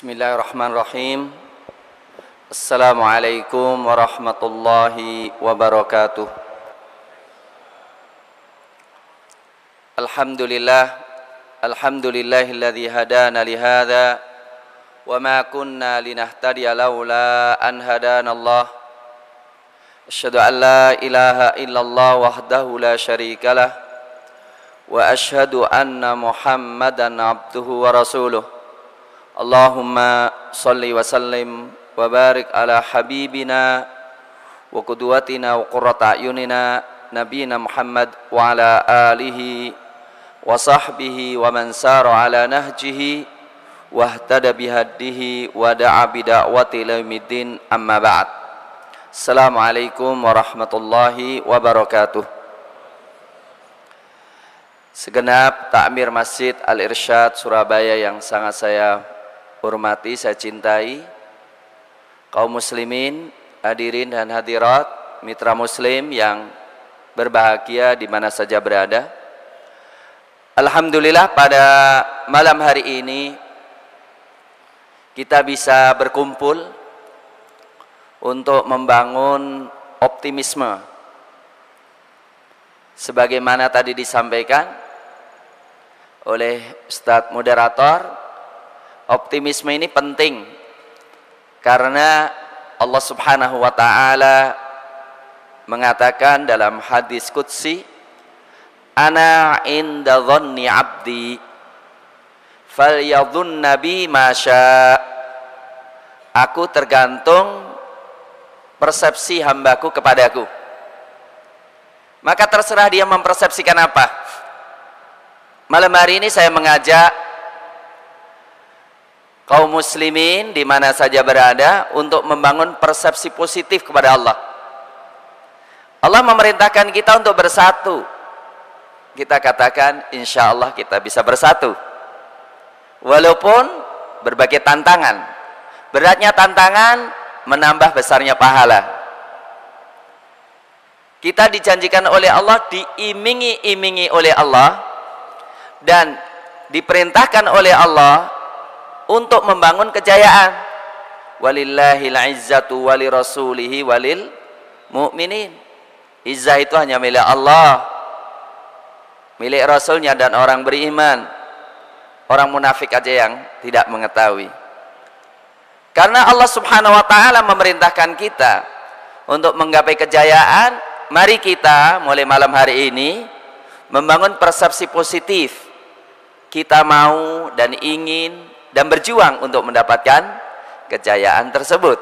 Bismillahirrahmanirrahim. Assalamualaikum warahmatullahi wabarakatuh. Alhamdulillahilladzi hadana lihadza wa ma kunna linahtadiya laula an hadanallah. Asyhadu an la ilaha illallah wahdahu la syarikalah wa asyhadu anna Muhammadan abduhu wa rasuluh. Allahumma salli wa sallim wa barik ala habibina wa qudwatina wa qurrata a'yunina nabiyina Muhammad wa ala alihi wa sahbihi wa man sara ala nahjihi wa ihtada bihaddihi wa da'a bida'wati ila yaumiddin, amma ba'd. Assalamualaikum warahmatullahi wabarakatuh. Segenap takmir Masjid Al-Irsyad Surabaya yang sangat saya hormati, saya cintai, kaum muslimin, hadirin dan hadirat, mitra muslim yang berbahagia di mana saja berada. Alhamdulillah pada malam hari ini kita bisa berkumpul untuk membangun optimisme. Sebagaimana tadi disampaikan oleh Ustadz moderator, optimisme ini penting karena Allah Subhanahu wa taala mengatakan dalam hadis qudsi, ana inda dhanni 'abdi falyadhunna bi ma syaa. Aku tergantung persepsi hambaku kepadaku, maka terserah dia mempersepsikan apa. Malam hari ini saya mengajak kaum muslimin di mana saja berada untuk membangun persepsi positif kepada Allah. Allah memerintahkan kita untuk bersatu. Kita katakan insya Allah kita bisa bersatu walaupun berbagai tantangan. Beratnya tantangan menambah besarnya pahala. Kita dijanjikan oleh Allah, diiming-imingi oleh Allah, dan diperintahkan oleh Allah untuk membangun kejayaan. Walillahil izzatu wali rasulihi walil mu'minin. Izzah itu hanya milik Allah, milik Rasulnya dan orang beriman. Orang munafik aja yang tidak mengetahui. Karena Allah Subhanahu wa taala memerintahkan kita untuk menggapai kejayaan, mari kita mulai malam hari ini membangun persepsi positif. Kita mau dan ingin dan berjuang untuk mendapatkan kejayaan tersebut.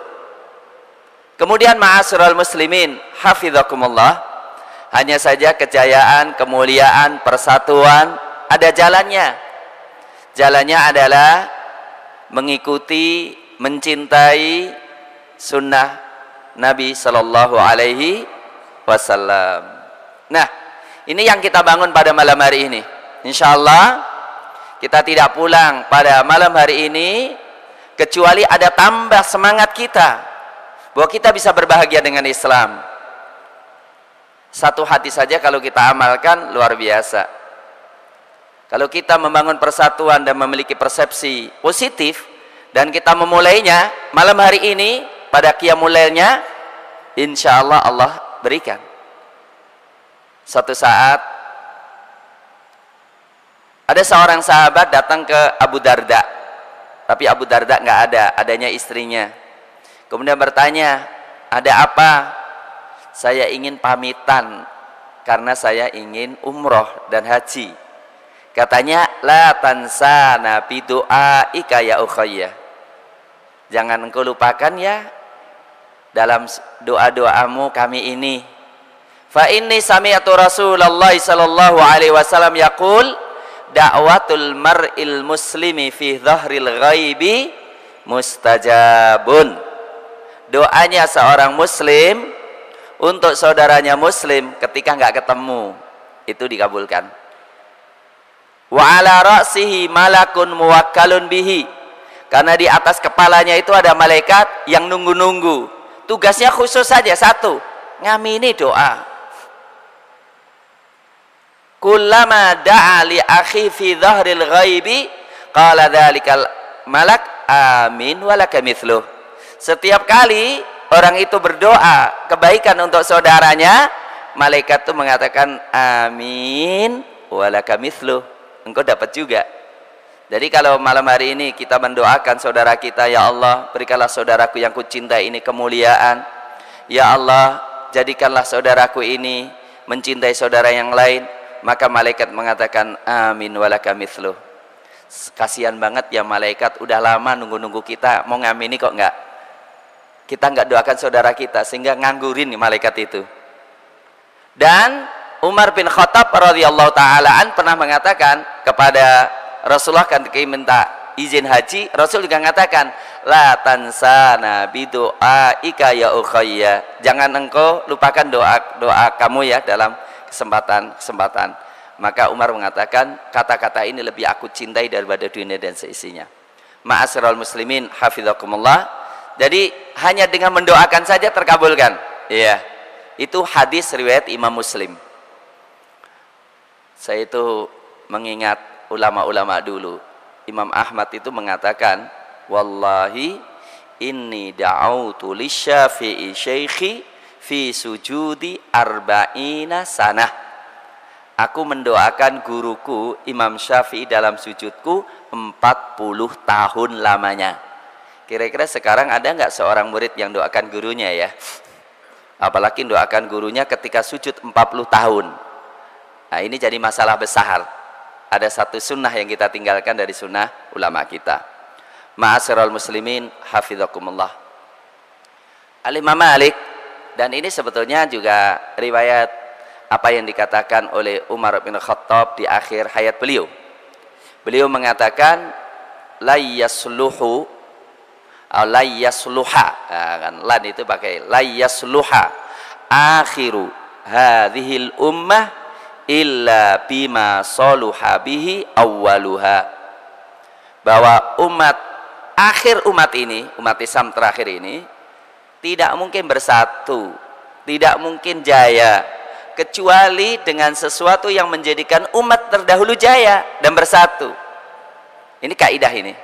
Kemudian ma'asyiral muslimin hafizakumullah, hanya saja kejayaan, kemuliaan, persatuan ada jalannya. Jalannya adalah mengikuti, mencintai sunnah Nabi sallallahu alaihi wasallam. Nah, ini yang kita bangun pada malam hari ini. Insyaallah kita tidak pulang pada malam hari ini kecuali ada tambah semangat kita bahwa kita bisa berbahagia dengan Islam. Satu hati saja kalau kita amalkan luar biasa. Kalau kita membangun persatuan dan memiliki persepsi positif dan kita memulainya malam hari ini pada qiyamul lailnya, insya Allah Allah berikan. Suatu saat ada seorang sahabat datang ke Abu Darda, tapi Abu Darda nggak ada, adanya istrinya. Kemudian bertanya, ada apa? Saya ingin pamitan karena saya ingin umroh dan haji. Katanya, la tansana bi du'aika ya ukhayya. Jangan engkau lupakan ya dalam doa-doamu kami ini. Fa inni sami'tu Rasulullah sallallahu alaihi wasallam yaqul, da'watul mar'il muslimi fi dhahril ghaibi mustajabun. Doanya seorang muslim untuk saudaranya muslim ketika enggak ketemu itu dikabulkan. Wa ala ra'sihi malakun muwakkalun bihi. Karena di atas kepalanya itu ada malaikat yang nunggu-nunggu. Tugasnya khusus saja satu, ngamini doa. Kullama da'a li akhi fi dhahril ghaibi qala dzalikal malak amin walaka mithluh. Setiap kali orang itu berdoa kebaikan untuk saudaranya, malaikat itu mengatakan amin walaka mithluh, engkau dapat juga. Jadi kalau malam hari ini kita mendoakan saudara kita, ya Allah berikanlah saudaraku yang kucintai ini kemuliaan, ya Allah jadikanlah saudaraku ini mencintai saudara yang lain, maka malaikat mengatakan amin walaka mithluh. Kasihan banget ya malaikat, udah lama nunggu-nunggu kita mau ngamini kok enggak, kita enggak doakan saudara kita, sehingga nganggurin nih malaikat itu. Dan Umar bin Khattab radhiyallahu taala an pernah mengatakan kepada Rasulullah ketika minta izin haji, Rasul juga mengatakan la tansana bidu'aika ya ukhayya, jangan engkau lupakan doa kamu ya dalam kesempatan. Maka Umar mengatakan kata-kata ini lebih aku cintai daripada dunia dan seisinya. Ma'asyiral muslimin hafizakumullah. Jadi hanya dengan mendoakan saja terkabulkan. Iya. Itu hadis riwayat Imam Muslim. Saya itu mengingat ulama-ulama dulu. Imam Ahmad itu mengatakan, wallahi inni da'autu lisyafi'i syekhi fi sujudi arba'ina sanah. Aku mendoakan guruku Imam Syafi'i dalam sujudku 40 tahun lamanya. Kira-kira sekarang ada nggak seorang murid yang doakan gurunya ya? Apalagi doakan gurunya ketika sujud 40 tahun. Nah ini jadi masalah besar. Ada satu sunnah yang kita tinggalkan dari sunnah ulama kita. Ma'asyiral muslimin hafizakumullah. Al-Imam Malik, dan ini sebetulnya juga riwayat apa yang dikatakan oleh Umar bin Khattab di akhir hayat beliau. Beliau mengatakan la yasluhu atau la yasluha, kan lan itu pakai la yasluha akhiru hadhil ummah illa bima saluha bihi awwaluha, bahwa akhir umat ini, umat Islam terakhir ini tidak mungkin bersatu, tidak mungkin jaya kecuali dengan sesuatu yang menjadikan umat terdahulu jaya dan bersatu. Ini kaidah ini.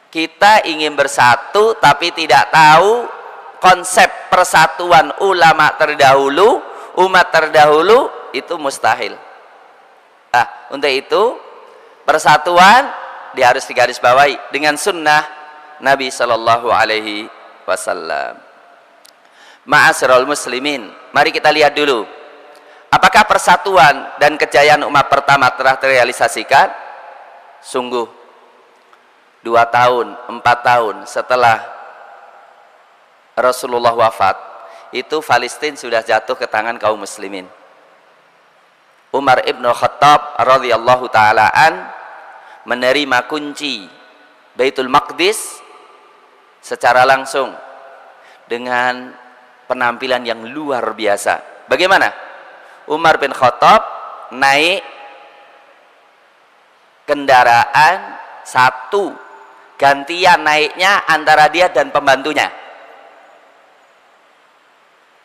Kita ingin bersatu tapi tidak tahu konsep persatuan ulama terdahulu, umat terdahulu, itu mustahil. Untuk itu persatuan dia harus digarisbawahi dengan sunnah Nabi Shallallahu Alaihi Wasallam. Ma'asyiral muslimin, mari kita lihat dulu apakah persatuan dan kejayaan umat pertama telah terrealisasikan. Sungguh 2 tahun, 4 tahun setelah Rasulullah wafat, itu Palestina sudah jatuh ke tangan kaum muslimin. Umar ibn Khattab radhiyallahu ta'ala an menerima kunci Baitul Maqdis secara langsung dengan penampilan yang luar biasa. Bagaimana? Umar bin Khattab naik kendaraan satu, gantian naiknya antara dia dan pembantunya.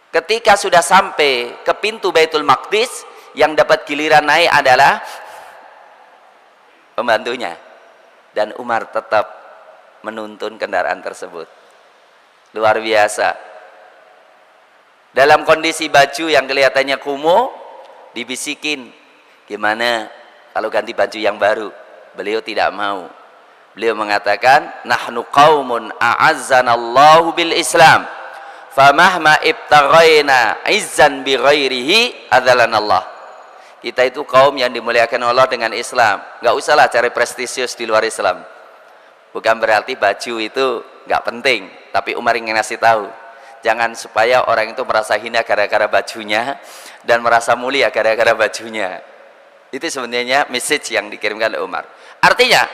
Ketika sudah sampai ke pintu Baitul Maqdis, yang dapat giliran naik adalah pembantunya, dan Umar tetap menuntun kendaraan tersebut. Luar biasa. Dalam kondisi baju yang kelihatannya kumuh, dibisikin, gimana kalau ganti baju yang baru? Beliau tidak mau. Beliau mengatakan, nahnu qaumun a'azzanallahu bil Islam, famahma ibtaghaina izzan bi ghairihi adzalanallah. Kita itu kaum yang dimuliakan Allah dengan Islam. Nggak usahlah cari prestisius di luar Islam. Bukan berarti baju itu nggak penting, tapi Umar ingin ngasih tahu, jangan supaya orang itu merasa hina gara-gara bajunya dan merasa mulia gara-gara bajunya. Itu sebenarnya message yang dikirimkan oleh Umar. Artinya,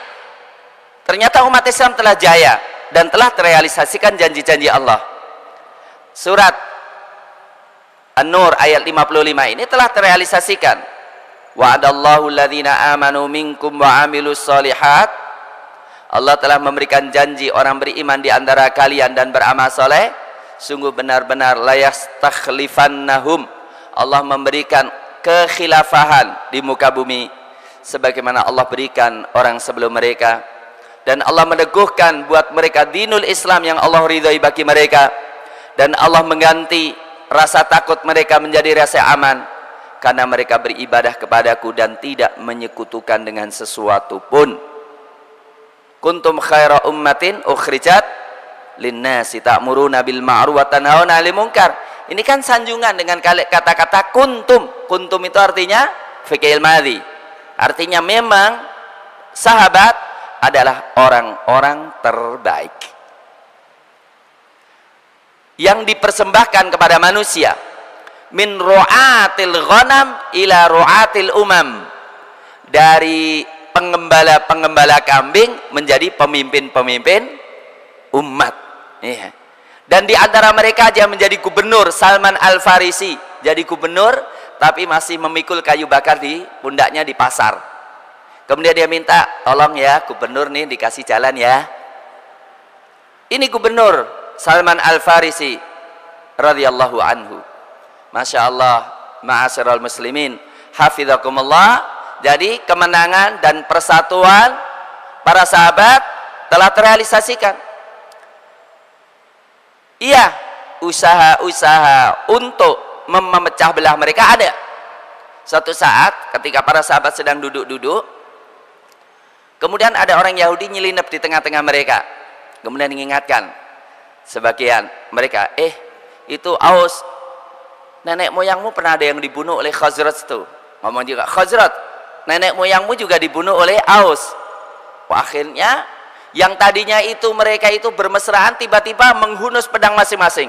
ternyata umat Islam telah jaya dan telah terrealisasikan janji-janji Allah. Surat An-Nur ayat 55 ini telah terrealisasikan. Wa'adallahu alladhina amanu minkum wa amilus solihat. Allah telah memberikan janji orang beriman di antara kalian dan beramal soleh. Sungguh benar-benar layastakhlifannahum, Allah memberikan kekhilafahan di muka bumi sebagaimana Allah berikan orang sebelum mereka. dan Allah meneguhkan buat mereka dinul Islam yang Allah ridhai bagi mereka, dan Allah mengganti rasa takut mereka menjadi rasa aman karena mereka beribadah kepadaku dan tidak menyekutukan dengan sesuatu pun. Kuntum khaira ummatin ukhrijat linnasi ta'muruna bil ma'ruf wa tanhauna 'anil munkar. Ini kan sanjungan dengan kata-kata kuntum. Kuntum itu artinya fi'il madhi, artinya memang sahabat adalah orang-orang terbaik yang dipersembahkan kepada manusia, min ru'atil ghanam ila ru'atil umam, dari penggembala-penggembala kambing menjadi pemimpin-pemimpin umat. Iya. Dan di antara mereka aja menjadi gubernur. Salman Al-Farisi jadi gubernur, tapi masih memikul kayu bakar di pundaknya di pasar. Kemudian dia minta, tolong ya gubernur nih dikasih jalan ya. Ini gubernur Salman Al-Farisi radhiyallahu anhu. Masya Allah, ma'asyiral muslimin, hafizakumullah. Jadi kemenangan dan persatuan para sahabat telah terrealisasikan. Iya, usaha-usaha untuk memecah belah mereka ada. Suatu saat ketika para sahabat sedang duduk-duduk, kemudian ada orang Yahudi nyelinap di tengah-tengah mereka. Kemudian mengingatkan sebagian mereka, itu Aus, nenek moyangmu pernah ada yang dibunuh oleh Khazraj itu. Ngomong juga, Khazraj, nenek moyangmu juga dibunuh oleh Aus. Akhirnya yang tadinya itu mereka itu bermesraan tiba-tiba menghunus pedang masing-masing.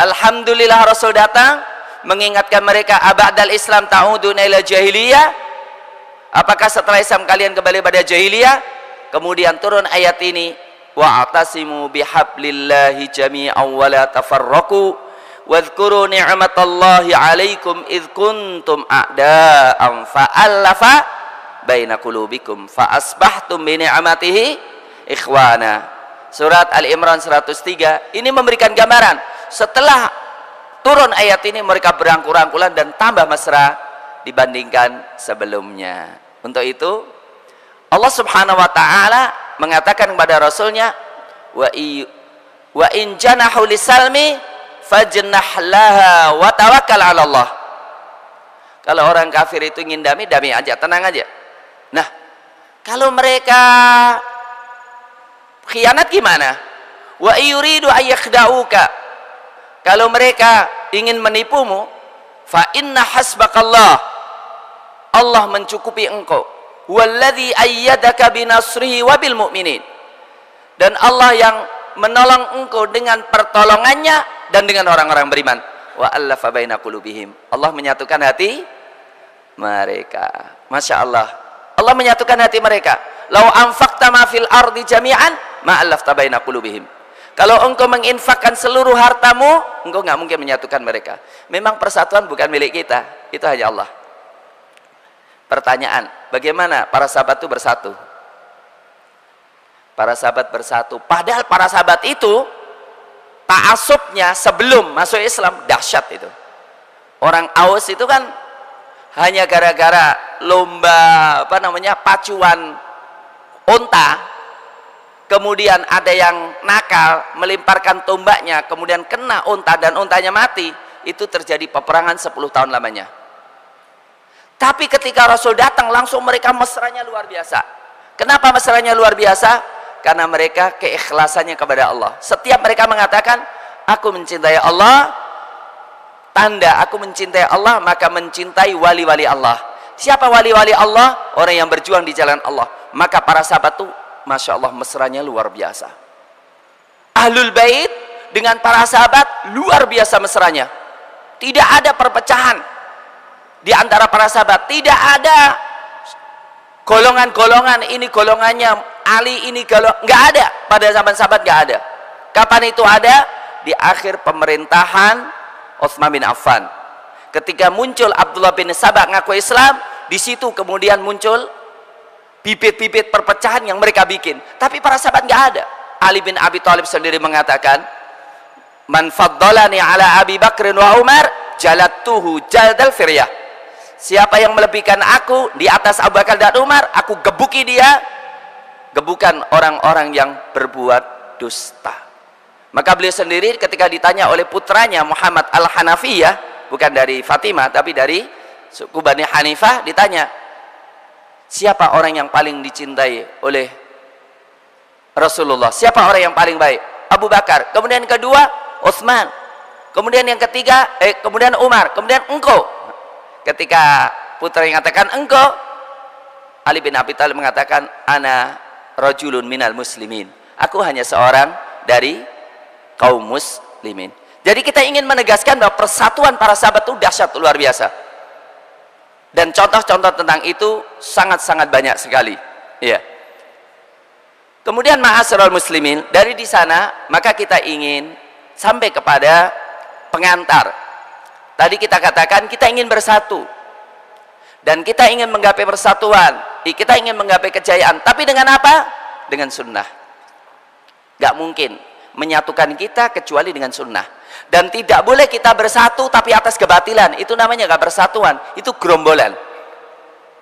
Alhamdulillah Rasul datang mengingatkan mereka, aba'dal Islam ta'uduna ila jahiliyah, apakah setelah Islam kalian kembali pada jahiliyah? Kemudian turun ayat ini, wa'tasimu bihablillahi jami'an wa la tafarraqu wadhkuru ni'matallahi 'alaikum idh kuntum a'da'an fa'alafa baina qulubikum fa asbahtum bi ni'matihi ikhwana. Surat Al-Imran 103 ini memberikan gambaran setelah turun ayat ini mereka berangkul-rangkulan dan tambah mesra dibandingkan sebelumnya. Untuk itu Allah Subhanahu wa taala mengatakan kepada Rasulnya, wa in janahu lisalmi fajnah laha wa tawakkal 'ala Allah. Kalau orang kafir itu ingin damai, damai aja, tenang aja. Nah, kalau mereka khianat gimana? Wa yuridu ayyakhda'uka, kalau mereka ingin menipumu, fa inna hasbakallah, Allah mencukupi engkau, walladzi ayyadaka binasrihi wa bil mu'minin, dan Allah yang menolong engkau dengan pertolongannya dan dengan orang-orang beriman. Wa allafa baina qulubihim, Allah menyatukan hati mereka. Masya Allah, Allah menyatukan hati mereka. Lau anfaqta ma fil ardi jami'an ma allafta baina qulubihim, kalau engkau menginfakkan seluruh hartamu, engkau nggak mungkin menyatukan mereka. Memang persatuan bukan milik kita, itu hanya Allah. Pertanyaan, bagaimana para sahabat itu bersatu? Para sahabat bersatu, padahal para sahabat itu ta'assubnya sebelum masuk Islam dahsyat itu. Orang Aus itu kan hanya gara-gara lomba pacuan unta, kemudian ada yang nakal melemparkan tombaknya, kemudian kena unta dan untanya mati, itu terjadi peperangan 10 tahun lamanya. Tapi ketika Rasul datang langsung mereka mesranya luar biasa. Kenapa mesranya luar biasa? Karena mereka keikhlasannya kepada Allah. Setiap mereka mengatakan, aku mencintai Allah, tanda aku mencintai Allah maka mencintai wali-wali Allah. Siapa wali-wali Allah? Orang yang berjuang di jalan Allah. Maka para sahabat itu Masya Allah mesranya luar biasa. Ahlul Bait dengan para sahabat luar biasa mesranya. Tidak ada perpecahan di antara para sahabat. Tidak ada golongan-golongan, ini golongannya Ali, ini nggak ada. Pada zaman sahabat nggak ada. Kapan itu ada? Di akhir pemerintahan Utsman bin Affan. Ketika muncul Abdullah bin Sabah ngaku Islam, di situ kemudian muncul bibit-bibit perpecahan yang mereka bikin. Tapi para sahabat nggak ada. Ali bin Abi Thalib sendiri mengatakan, man faddalani ala Abi Bakrin wa Umar jalattuhu jaldal firyah. Siapa yang melebihkan aku di atas Abu Bakar dan Umar, aku gebuki dia gebukan orang-orang yang berbuat dusta. Maka beliau sendiri ketika ditanya oleh putranya Muhammad Al-Hanafiyah, bukan dari Fatimah tapi dari suku Bani Hanifah, ditanya, siapa orang yang paling dicintai oleh Rasulullah? Siapa orang yang paling baik? Abu Bakar. Kemudian yang kedua Utsman. Kemudian yang ketiga kemudian Umar. Kemudian engkau. Ketika putra yang mengatakan engkau, Ali bin Abi Thalib mengatakan ana rajulun minal muslimin. Aku hanya seorang dari kaum muslimin. Jadi kita ingin menegaskan bahwa persatuan para sahabat itu dahsyat luar biasa. Dan contoh-contoh tentang itu sangat-sangat banyak sekali. Ya. Kemudian ma'asyiral muslimin, dari di sana maka kita ingin sampai kepada pengantar. Tadi kita katakan kita ingin bersatu. Dan kita ingin menggapai persatuan, kita ingin menggapai kejayaan, tapi dengan apa? Dengan sunnah. Gak mungkin menyatukan kita kecuali dengan sunnah. Dan tidak boleh kita bersatu tapi atas kebatilan, itu namanya gak persatuan, itu gerombolan.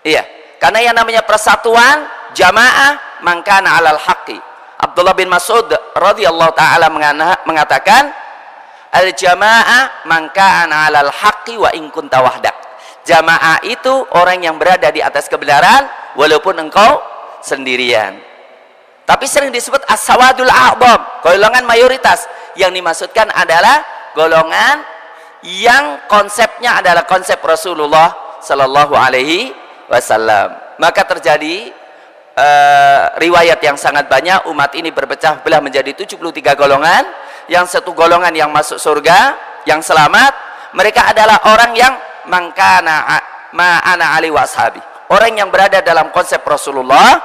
Iya, karena yang namanya persatuan jamaah mangkana alal haqqi. Abdullah bin Mas'ud radhiyallahu taala mengatakan, al jamaah mangkana alal haqqi wa in kunta wahdak. Jamaah itu orang yang berada di atas kebenaran walaupun engkau sendirian. Tapi sering disebut as-sawadul a'dham, golongan mayoritas. Yang dimaksudkan adalah golongan yang konsepnya adalah konsep Rasulullah sallallahu alaihi wasallam. Maka terjadi riwayat yang sangat banyak, umat ini berpecah belah menjadi 73 golongan. Yang satu golongan yang masuk surga, yang selamat, mereka adalah orang yang mangkana ma'ana ali wa ashabi, orang yang berada dalam konsep Rasulullah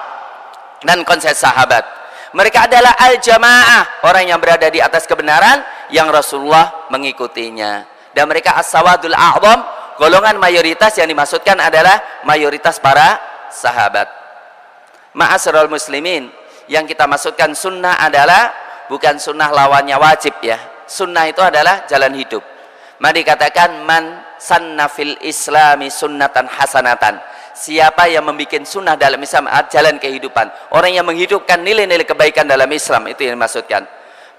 dan konsep sahabat. Mereka adalah al-jamaah, orang yang berada di atas kebenaran yang Rasulullah mengikutinya. Dan mereka as-sawadul a'dham, golongan mayoritas, yang dimaksudkan adalah mayoritas para sahabat. Ma'asyiral muslimin, yang kita maksudkan sunnah adalah bukan sunnah lawannya wajib ya. Sunnah itu adalah jalan hidup. Mari dikatakan man sanna fil islami sunnatan hasanatan. Siapa yang membuat sunnah dalam Islam, jalan kehidupan, orang yang menghidupkan nilai-nilai kebaikan dalam Islam, itu yang dimaksudkan.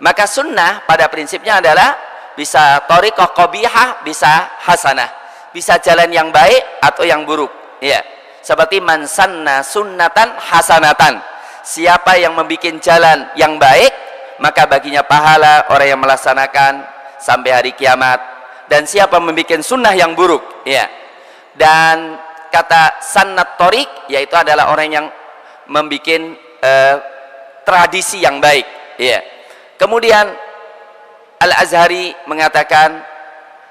Maka sunnah pada prinsipnya adalah bisa thariqah qabihah, bisa hasanah, bisa jalan yang baik atau yang buruk ya. Seperti man sanna sunnatan hasanatan, siapa yang membuat jalan yang baik maka baginya pahala orang yang melaksanakan sampai hari kiamat. Dan siapa membuat sunnah yang buruk ya. Dan kata sannat torik yaitu adalah orang yang membuat tradisi yang baik ya. Kemudian Al-Azhari mengatakan,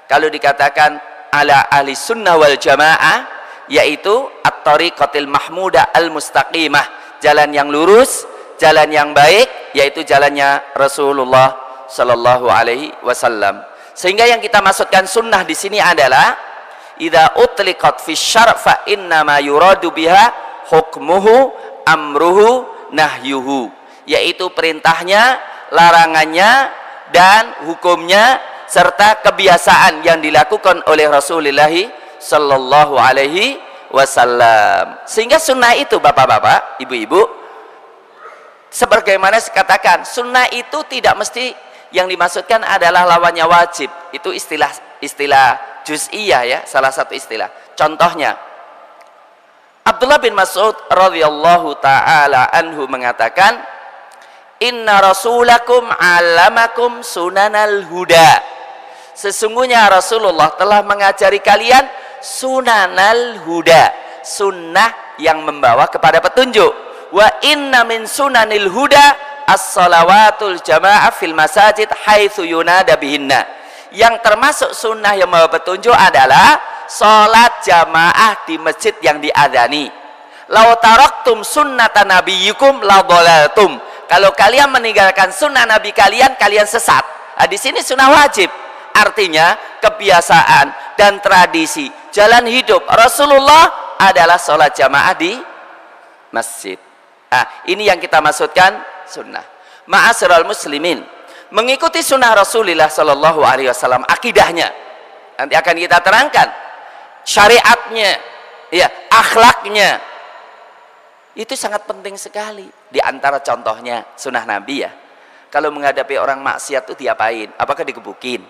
kalau dikatakan ala ahli sunnah wal jamaah, yaitu at-tariqatil mahmudah al-mustaqimah, jalan yang lurus, jalan yang baik, yaitu jalannya Rasulullah sallallahu alaihi wasallam. Sehingga yang kita maksudkan sunnah di sini adalah idza utliqat fi syar' fa inna ma yuradu biha hukmuhu amruhu nahyuhu, yaitu perintahnya, larangannya dan hukumnya serta kebiasaan yang dilakukan oleh Rasulullah sallallahu alaihi wasallam. Sehingga sunnah itu bapak-bapak, ibu-ibu, sebagaimana dikatakan, sunnah itu tidak mesti yang dimaksudkan adalah lawannya wajib. Itu istilah juz'iyah ya, salah satu istilah. Contohnya Abdullah bin Mas'ud radhiyallahu taala anhu mengatakan, inna rasulakum alamakum sunanal huda, sesungguhnya Rasulullah telah mengajari kalian sunanal huda, sunnah yang membawa kepada petunjuk. Wa inna min sunanil huda as-salawatul jamaah fil masajid haitsu yunada bihinna, yang termasuk sunnah yang membawa petunjuk adalah salat jamaah di masjid yang diadzani. Lau taraktum sunnata nabiyyikum la dhalaltum, kalau kalian meninggalkan sunnah nabi kalian, kalian sesat. Nah, di sini sunnah wajib, artinya kebiasaan dan tradisi jalan hidup Rasulullah adalah salat jamaah di masjid. Nah, ini yang kita maksudkan sunnah. Ma'asyiral muslimin, mengikuti sunnah Rasulullah sallallahu alaihi wasallam, akidahnya nanti akan kita terangkan, syariatnya ya, akhlaknya, Itu sangat penting sekali. Di antara contohnya sunnah Nabi ya. Kalau menghadapi orang maksiat itu diapain? Apakah digebukin?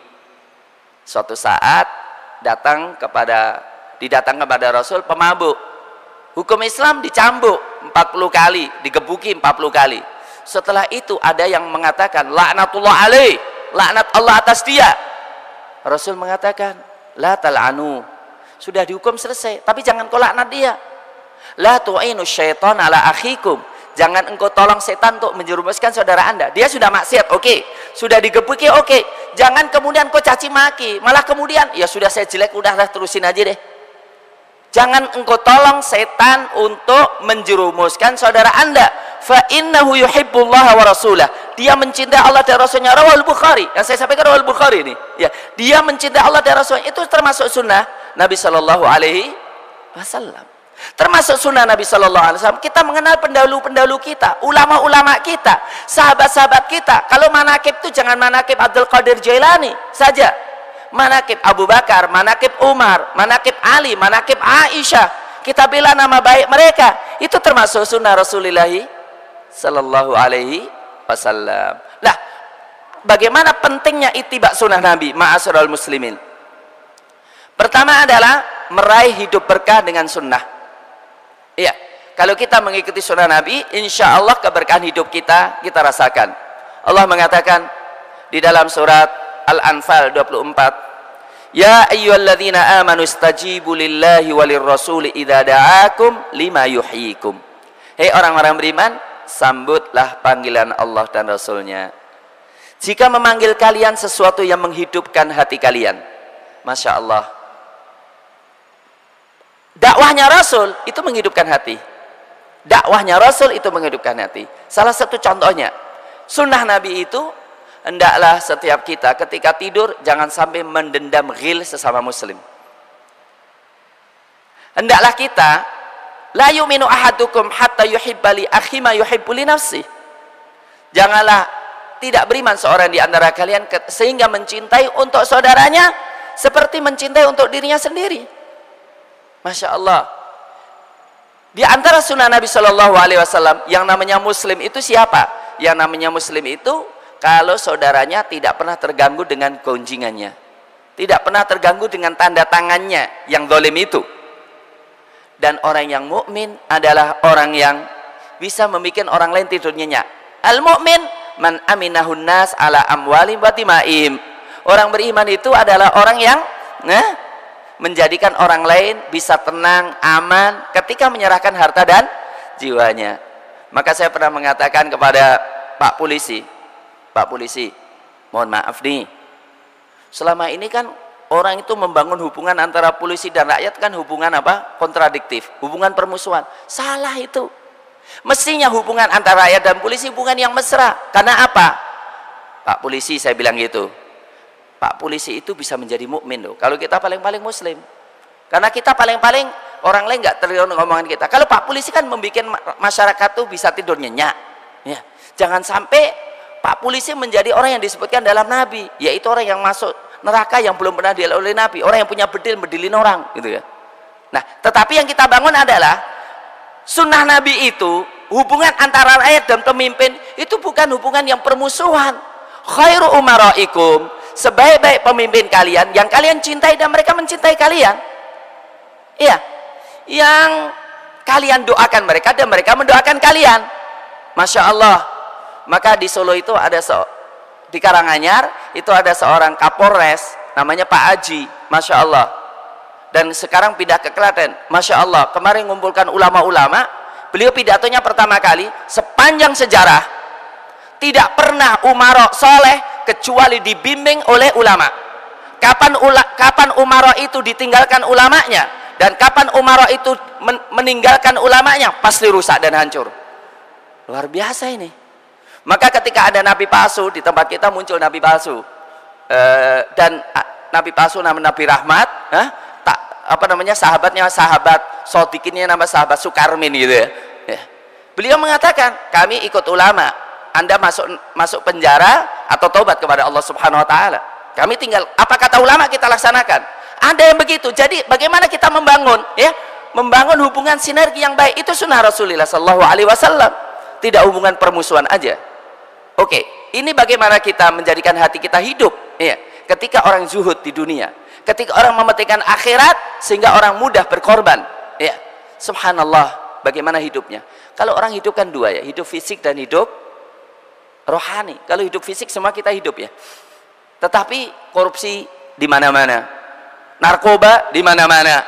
Suatu saat didatang kepada Rasul pemabuk. Hukum Islam dicambuk 40 kali, digebuki 40 kali. Setelah itu ada yang mengatakan laknatullah alaih, laknat Allah atas dia. Rasul mengatakan la tal'anu, sudah dihukum selesai, tapi jangan kau laknat dia. La tu'inu syaitan ala akhikum, jangan engkau tolong setan untuk menjerumuskan saudara anda. Dia sudah maksiat, oke. Sudah digebuki, oke. Jangan kemudian kau caci maki, malah kemudian ya sudah saya jelek, udahlah terusin aja deh. Jangan engkau tolong setan untuk menjerumuskan saudara anda. Fa innahu yuhibbullaha wa rasulah, dia mencintai Allah dan Rasulnya. Rawal Bukhari, yang saya sampaikan Rawal Bukhari ini ya, dia mencintai Allah dan Rasulnya. Itu termasuk sunnah Nabi Shallallahu Alaihi Wasallam. Termasuk sunnah Nabi Shallallahu Alaihi Wasallam kita mengenal pendahulu-pendahulu kita, ulama-ulama kita, sahabat-sahabat kita. Kalau manakib itu jangan manakib Abdul Qadir Jailani saja, manakib Abu Bakar, manakib Umar, manakib Ali, manakib Aisyah. Kita bela nama baik mereka. Itu termasuk sunnah Rasulullah Sallallahu Alaihi Wasallam. Nah, bagaimana pentingnya ittiba sunnah Nabi, ma'asyiral muslimin? Pertama adalah meraih hidup berkah dengan sunnah. Iya, kalau kita mengikuti sunnah Nabi, insya Allah keberkahan hidup kita rasakan. Allah mengatakan di dalam surat Al-Anfal 24, ya ayyuhalladzina amanu istajibu lillahi walir rasuli idza da'akum lima yuhyikum. Hei orang-orang beriman, sambutlah panggilan Allah dan Rasulnya jika memanggil kalian sesuatu yang menghidupkan hati kalian. Masya Allah, dakwahnya Rasul itu menghidupkan hati. Dakwahnya Rasul itu menghidupkan hati. Salah satu contohnya sunnah Nabi itu, hendaklah setiap kita ketika tidur jangan sampai mendendam ghil sesama muslim. Hendaklah kita la yu'minu ahadukum hatta yuhibba li akhi ma yuhibbu li nafsi. Janganlah tidak beriman seorang di antara kalian sehingga mencintai untuk saudaranya seperti mencintai untuk dirinya sendiri. Masya Allah. Di antara sunnah Nabi Shallallahu Alaihi Wasallam yang namanya muslim itu siapa? Yang namanya muslim itu kalau saudaranya tidak pernah terganggu dengan gonjingannya, tidak pernah terganggu dengan tanda tangannya yang zalim itu. Dan orang yang mukmin adalah orang yang bisa membuat orang lain tidur nyenyak. Al mukmin man aminahun nas ala amwalim wa timaim. Orang beriman itu adalah orang yang menjadikan orang lain bisa tenang, aman ketika menyerahkan harta dan jiwanya. Maka saya pernah mengatakan kepada Pak Polisi, mohon maaf nih, selama ini kan orang itu membangun hubungan antara polisi dan rakyat kan hubungan apa? Kontradiktif, hubungan permusuhan. Salah itu. Mestinya hubungan antara rakyat dan polisi hubungan yang mesra. Karena apa? Pak Polisi, saya bilang gitu, Pak Polisi itu bisa menjadi mukmin loh kalau kita paling-paling muslim. Karena kita paling-paling orang lain nggak terlalu ngomongan kita. Kalau Pak Polisi kan membuat masyarakat tuh bisa tidur nyenyak ya. Jangan sampai Pak Polisi menjadi orang yang disebutkan dalam Nabi, yaitu orang yang masuk neraka yang belum pernah dilihat oleh Nabi, orang yang punya bedil bedilin orang gitu ya. Nah, tetapi yang kita bangun adalah sunnah Nabi itu, hubungan antara rakyat dan pemimpin itu bukan hubungan yang permusuhan. Khairu umaraikum, sebaik-baik pemimpin kalian yang kalian cintai dan mereka mencintai kalian. Iya, yang kalian doakan mereka dan mereka mendoakan kalian. Masya Allah. Maka di Solo itu ada di Karanganyar itu ada seorang Kapolres namanya Pak Aji, Masya Allah. Dan sekarang pindah ke Klaten, Masya Allah. Kemarin mengumpulkan ulama-ulama, beliau pidatonya pertama kali sepanjang sejarah tidak pernah umarok soleh kecuali dibimbing oleh ulama. Kapan umarok itu ditinggalkan ulamanya dan kapan umarok itu meninggalkan ulamanya, pasti rusak dan hancur. Luar biasa ini. Maka ketika ada nabi palsu di tempat kita, muncul nabi palsu dan nabi palsu namanya Nabi Rahmat, sahabatnya sahabat Sodikinnya nama sahabat Sukarmin gitu ya. Beliau mengatakan, kami ikut ulama, Anda masuk penjara atau taubat kepada Allah Subhanahu Wa Taala. Kami tinggal apa kata ulama kita laksanakan. Ada yang begitu. Jadi bagaimana kita membangun ya membangun hubungan sinergi yang baik. Itu sunnah Rasulullah sallallahu alaihi wasallam. Tidak hubungan permusuhan aja. Oke, ini bagaimana kita menjadikan hati kita hidup, ya. Ketika orang zuhud di dunia, ketika orang mementingkan akhirat sehingga orang mudah berkorban, ya. Subhanallah, bagaimana hidupnya? Kalau orang hidup kan dua, ya, hidup fisik dan hidup rohani. Kalau hidup fisik semua kita hidup, ya. Tetapi korupsi di mana-mana, narkoba di mana-mana,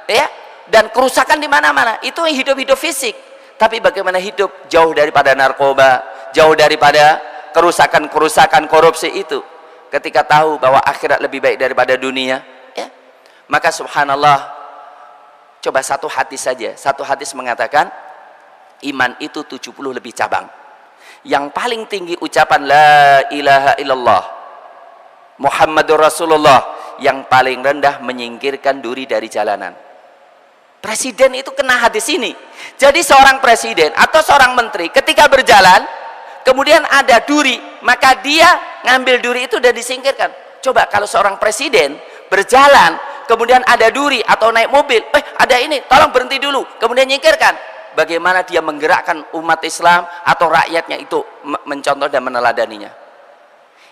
ya, dan kerusakan di mana-mana. Itu hidup-hidup fisik. Tapi bagaimana hidup jauh daripada narkoba, jauh daripada kerusakan-kerusakan korupsi itu, ketika tahu bahwa akhirat lebih baik daripada dunia, ya. Maka subhanallah, coba satu hadis saja. Satu hadis mengatakan iman itu 70 lebih cabang. Yang paling tinggi ucapan la ilaha illallah Muhammadur Rasulullah, yang paling rendah menyingkirkan duri dari jalanan. Presiden itu kena hadis ini. Jadi seorang presiden atau seorang menteri ketika berjalan kemudian ada duri, maka dia ngambil duri itu dan disingkirkan. Coba kalau seorang presiden berjalan kemudian ada duri atau naik mobil, ada ini, tolong berhenti dulu, kemudian nyingkirkan. Bagaimana dia menggerakkan umat Islam atau rakyatnya itu mencontoh dan meneladaninya.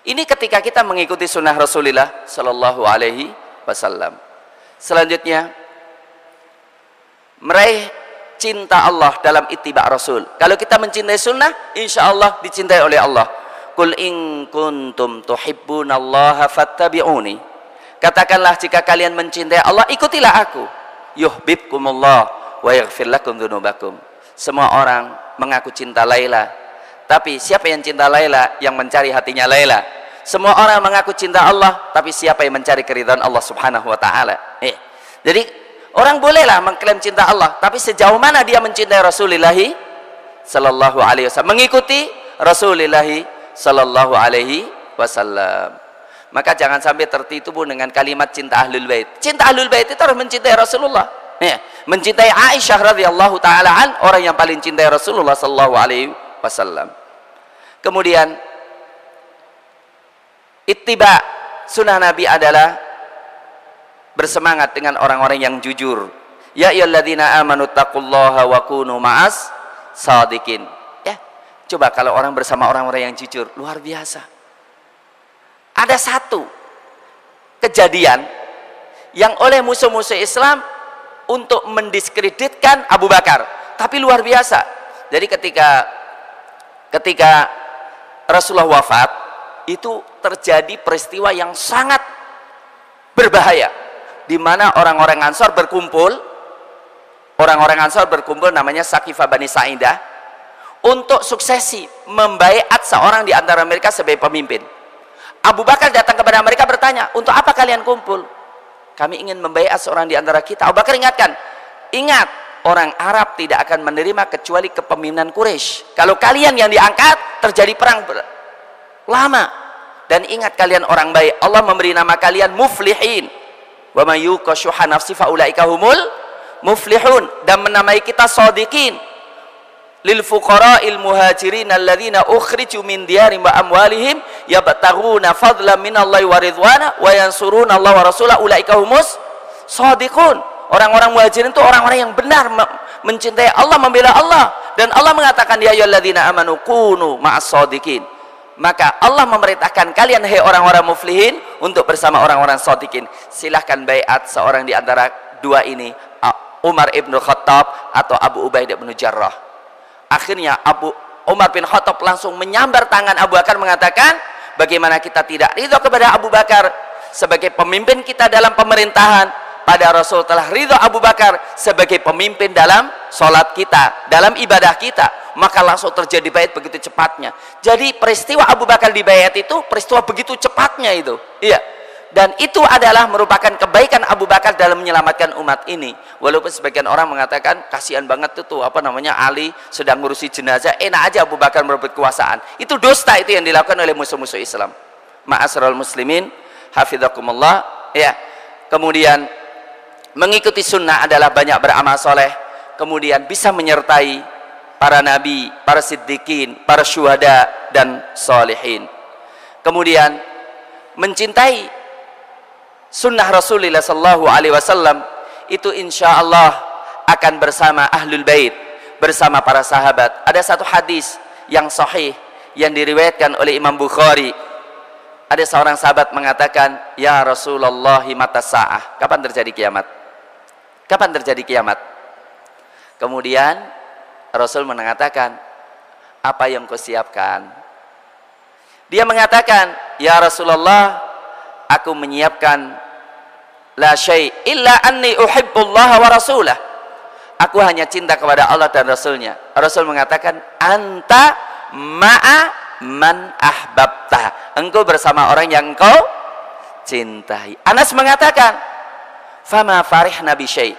Ini ketika kita mengikuti sunnah Rasulullah Sallallahu Alaihi Wasallam. Selanjutnya, meraih cinta Allah dalam ittiba Rasul. Kalau kita mencintai sunnah, insya Allah dicintai oleh Allah. Qul in kuntum tuhibbunallaha fattabi'uni. Katakanlah jika kalian mencintai Allah, ikutilah aku. Yuhibbukumullah wa yaghfir lakum dzunubakum. Semua orang mengaku cinta Laila, tapi siapa yang cinta Laila? Yang mencari hatinya Laila. Semua orang mengaku cinta Allah, tapi siapa yang mencari keridhaan Allah Subhanahu wa taala? Jadi orang bolehlah mengklaim cinta Allah, tapi sejauh mana dia mencintai Rasulullah sallallahu alaihi wasallam, mengikuti Rasulullah sallallahu alaihi wasallam. Maka jangan sampai tertipu dengan kalimat cinta Ahlul Bait. Cinta Ahlul Bait itu harus mencintai Rasulullah. Ya, mencintai Aisyah radhiyallahu taala an, orang yang paling cintai Rasulullah sallallahu alaihi wasallam. Kemudian ittiba sunnah Nabi adalah bersemangat dengan orang-orang yang jujur. Ya ayyuhalladzina amanu taqullaha wa kunu ma'as shadiqin. Ya, coba kalau orang bersama orang-orang yang jujur, luar biasa. Ada satu kejadian yang oleh musuh-musuh Islam untuk mendiskreditkan Abu Bakar, tapi luar biasa. Jadi ketika Rasulullah wafat, itu terjadi peristiwa yang sangat berbahaya, di mana orang-orang Ansor berkumpul, namanya Saqifah Bani Sa'idah, untuk suksesi membaiat seorang di antara mereka sebagai pemimpin. Abu Bakar datang kepada mereka bertanya, untuk apa kalian kumpul? Kami ingin membaiat seorang di antara kita. Abu Bakar ingatkan, ingat, orang Arab tidak akan menerima kecuali kepemimpinan Quraisy. Kalau kalian yang diangkat, terjadi perang lama. Dan ingat, kalian orang baik, Allah memberi nama kalian muflihin. Wa may yuqa syuha nafsi fa ulaika humul muflihun, dan menamai kita shadiqin. Lil fuqara'il muhajirin alladzina ukhriju min diyarihim wa amwalihim yabtaghuna fadlan minallahi wa ridwana wa yansuruna Allah wa rasulahu ulaika humus shadiqun. Orang-orang muhajirin itu orang-orang yang benar mencintai Allah, membela Allah, dan Allah mengatakan ya ayyuhalladzina amanu kunu ma'as shadiqin. Maka Allah memerintahkan kalian, hai orang-orang muflihin, untuk bersama orang-orang shadiqin. Silahkan baiat seorang di antara dua ini, Umar ibn Khattab atau Abu Ubaidah bin Jarrah. Akhirnya Umar bin Khattab langsung menyambar tangan Abu Bakar, mengatakan, bagaimana kita tidak ridho kepada Abu Bakar sebagai pemimpin kita dalam pemerintahan, pada Rasul telah ridho Abu Bakar sebagai pemimpin dalam sholat kita, dalam ibadah kita. Maka langsung terjadi baiat begitu cepatnya. Jadi peristiwa Abu Bakar di baiat itu peristiwa begitu cepatnya itu. Iya. Dan itu adalah merupakan kebaikan Abu Bakar dalam menyelamatkan umat ini. Walaupun sebagian orang mengatakan kasihan banget itu Ali sedang ngurusi jenazah, enak aja Abu Bakar merebut kekuasaan. Itu dusta, itu yang dilakukan oleh musuh-musuh Islam. Ma'asyiral muslimin, hafizakumullah. Ya. Kemudian mengikuti sunnah adalah banyak beramal soleh, kemudian bisa menyertai para nabi, para siddiqin, para syuhada dan solihin. Kemudian mencintai sunnah Rasulullah sallallahu alaihi wasallam itu insya Allah akan bersama ahlul bait, bersama para sahabat. Ada satu hadis yang sahih yang diriwayatkan oleh Imam Bukhari. Ada seorang sahabat mengatakan, "Ya Rasulullah, mata sa'ah?" Kapan terjadi kiamat? Kapan terjadi kiamat? Kemudian Rasul mengatakan, "Apa yang kau siapkan?" Dia mengatakan, "Ya Rasulullah, aku menyiapkan la syai' illa anni uhibbullaha wa rasulah." Aku hanya cinta kepada Allah dan Rasulnya. Rasul mengatakan, "Anta ma'a man ahbabta." Engkau bersama orang yang engkau cintai. Anas mengatakan, "Fama farihna bi syai'."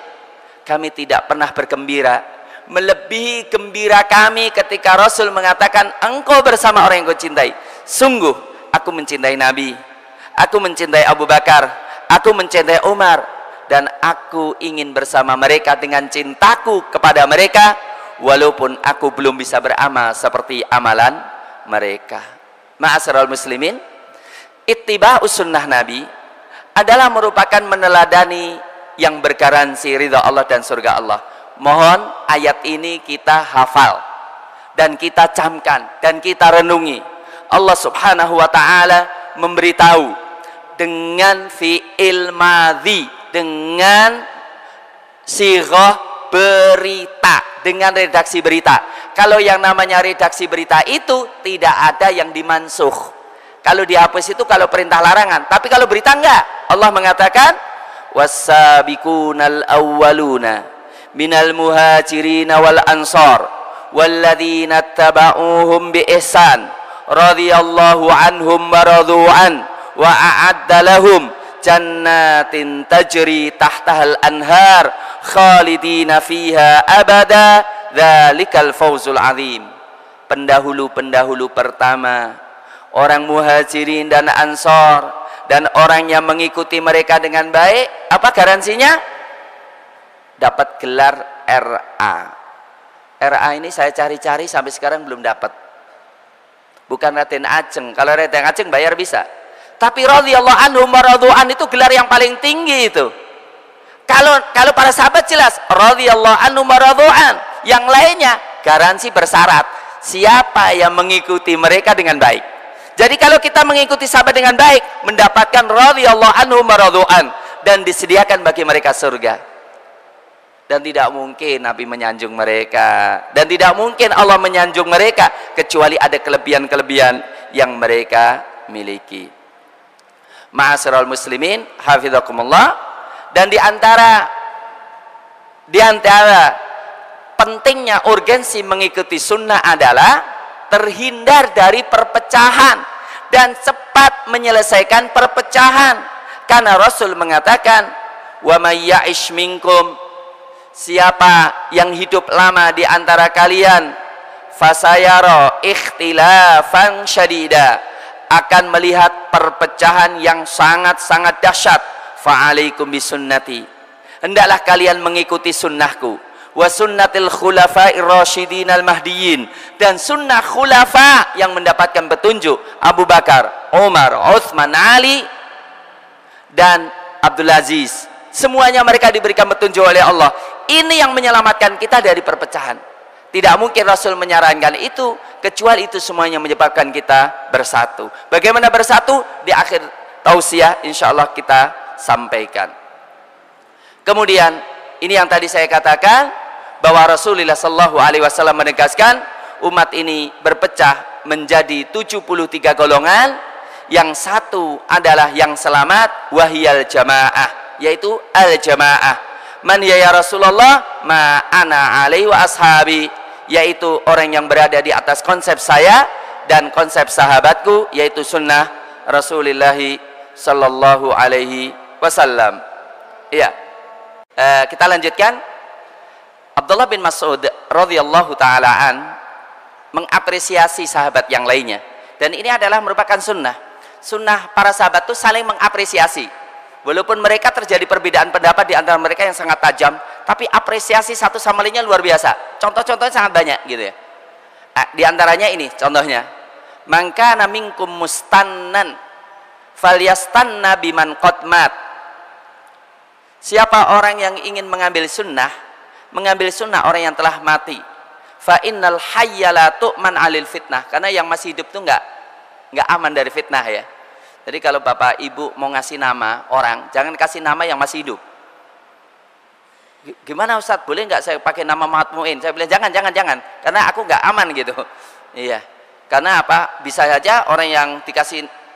Kami tidak pernah bergembira melebihi gembira kami ketika Rasul mengatakan engkau bersama orang yang kau cintai. Sungguh aku mencintai Nabi, aku mencintai Abu Bakar, aku mencintai Umar, dan aku ingin bersama mereka dengan cintaku kepada mereka, walaupun aku belum bisa beramal seperti amalan mereka. Ma'asyiral muslimin, ittiba'us sunnah Nabi adalah merupakan meneladani yang bergaransi ridha Allah dan surga Allah. Mohon ayat ini kita hafal dan kita camkan dan kita renungi. Allah Subhanahu wa taala memberitahu dengan fi'il madhi, dengan sighah berita, dengan redaksi berita. Kalau yang namanya redaksi berita itu tidak ada yang dimansuh. Kalau dihapus itu kalau perintah larangan, tapi kalau berita enggak. Allah mengatakan, "Was-sabiqunal awwaluna minal muhajirin wal ansar walladzina tabauhum bi ihsan radhiyallahu anhum wa radu an wa a'adda lahum jannatin tajri tahtahal anhar khalidina fiha abada dzalikal fawzul azim." Pendahulu-pendahulu pertama, orang muhajirin dan ansar, dan orang yang mengikuti mereka dengan baik, apa garansinya? Dapat gelar RA. RA ini saya cari-cari sampai sekarang belum dapat. Bukan Raden Ajeng. Kalau Raden Ajeng bayar bisa. Tapi radhiyallahu anhum wa radu'an itu gelar yang paling tinggi itu. Kalau para sahabat jelas radhiyallahu anhum wa radu'an. Yang lainnya garansi bersyarat. Siapa yang mengikuti mereka dengan baik. Jadi kalau kita mengikuti sahabat dengan baik, mendapatkan radhiyallahu anhum wa radu'an, dan disediakan bagi mereka surga. Dan tidak mungkin Nabi menyanjung mereka, dan tidak mungkin Allah menyanjung mereka kecuali ada kelebihan-kelebihan yang mereka miliki. Ma'asyiral muslimin, hafizakumullah. Dan di antara pentingnya urgensi mengikuti sunnah adalah terhindar dari perpecahan dan cepat menyelesaikan perpecahan. Karena Rasul mengatakan, "Wa may ya'ish minkum," siapa yang hidup lama di antara kalian, "fasayara ikhtilafan syadida," akan melihat perpecahan yang sangat-sangat dahsyat. "Fa'alaikum bisunnati," hendaklah kalian mengikuti sunnahku, "wa sunnatil khulafa'ir rasyidin al-mahdiyyin," dan sunnah khulafa yang mendapatkan petunjuk, Abu Bakar, Umar, Utsman, Ali, dan Abdul Aziz. Semuanya mereka diberikan petunjuk oleh Allah. Ini yang menyelamatkan kita dari perpecahan. Tidak mungkin Rasul menyarankan itu, kecuali itu semuanya menyebabkan kita bersatu. Bagaimana bersatu? Di akhir tausiah insyaallah kita sampaikan. Kemudian ini yang tadi saya katakan, bahwa Rasulullah sallallahu alaihi wasallam menegaskan umat ini berpecah menjadi 73 golongan. Yang satu adalah yang selamat, wahiyal jamaah, yaitu al-jamaah. Man ya Rasulullah, ma ana alaihi wa ashabi, yaitu orang yang berada di atas konsep saya dan konsep sahabatku, yaitu sunnah Rasulullah sallallahu alaihi wasallam. Iya. Kita lanjutkan. Abdullah bin Mas'ud radhiyallahu taalaan mengapresiasi sahabat yang lainnya, dan ini adalah merupakan sunnah para sahabat itu saling mengapresiasi. Walaupun mereka terjadi perbedaan pendapat di antara mereka yang sangat tajam, tapi apresiasi satu sama lainnya luar biasa. Contoh-contohnya sangat banyak gitu ya. Di antaranya ini contohnya, "Man kana minkum mustannan falyastanna biman qad mat." Siapa orang yang ingin mengambil sunnah, mengambil sunnah orang yang telah mati. Fa innal hayya la tu'man 'alil fitnah, karena yang masih hidup itu enggak aman dari fitnah ya. Jadi kalau Bapak Ibu mau ngasih nama orang, jangan kasih nama yang masih hidup. Gimana Ustadz, boleh nggak saya pakai nama Muhammad Muin? Saya bilang jangan, karena aku nggak aman gitu. Iya, karena apa? Bisa saja orang yang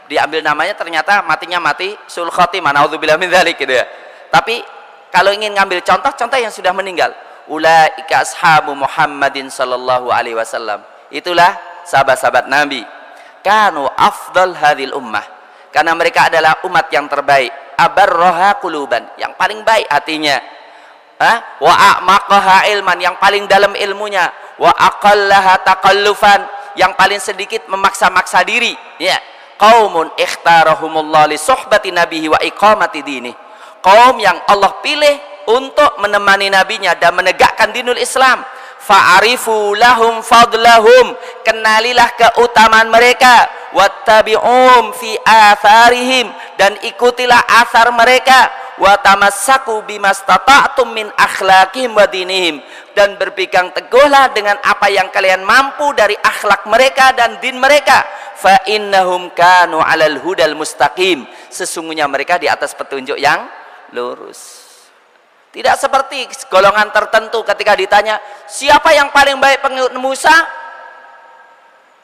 diambil namanya ternyata matinya mati sul khotimah, naudzubillah min dzalik gitu ya. Tapi kalau ingin ngambil contoh yang sudah meninggal, ulaika ashabu Muhammadin sallallahu alaihi wasallam. Itulah sahabat-sahabat Nabi. Kanu afdal hadhil ummah. Karena mereka adalah umat yang terbaik. Abarroha quluban, yang paling baik hatinya. Wa a'maqaha ilman, yang paling dalam ilmunya. Wa aqallaha taqallufan, yang paling sedikit memaksa-maksa diri. Ya. Qaumun ikhtarahumullah li suhbati nabihi wa iqamati dini. Kaum yang Allah pilih untuk menemani nabinya dan menegakkan dinul Islam. Fa'arifu lahum fadlahum, kenalilah keutamaan mereka. Wattabi'um fi atharihim, dan ikutilah athar mereka. Wa tamassaku bimastata'tum min akhlaqihim wa dinihim, dan berpegang teguhlah dengan apa yang kalian mampu dari akhlak mereka dan din mereka. Fa innahum kanu 'alal hudal mustaqim, sesungguhnya mereka di atas petunjuk yang lurus. Tidak seperti golongan tertentu ketika ditanya siapa yang paling baik pengikut Musa,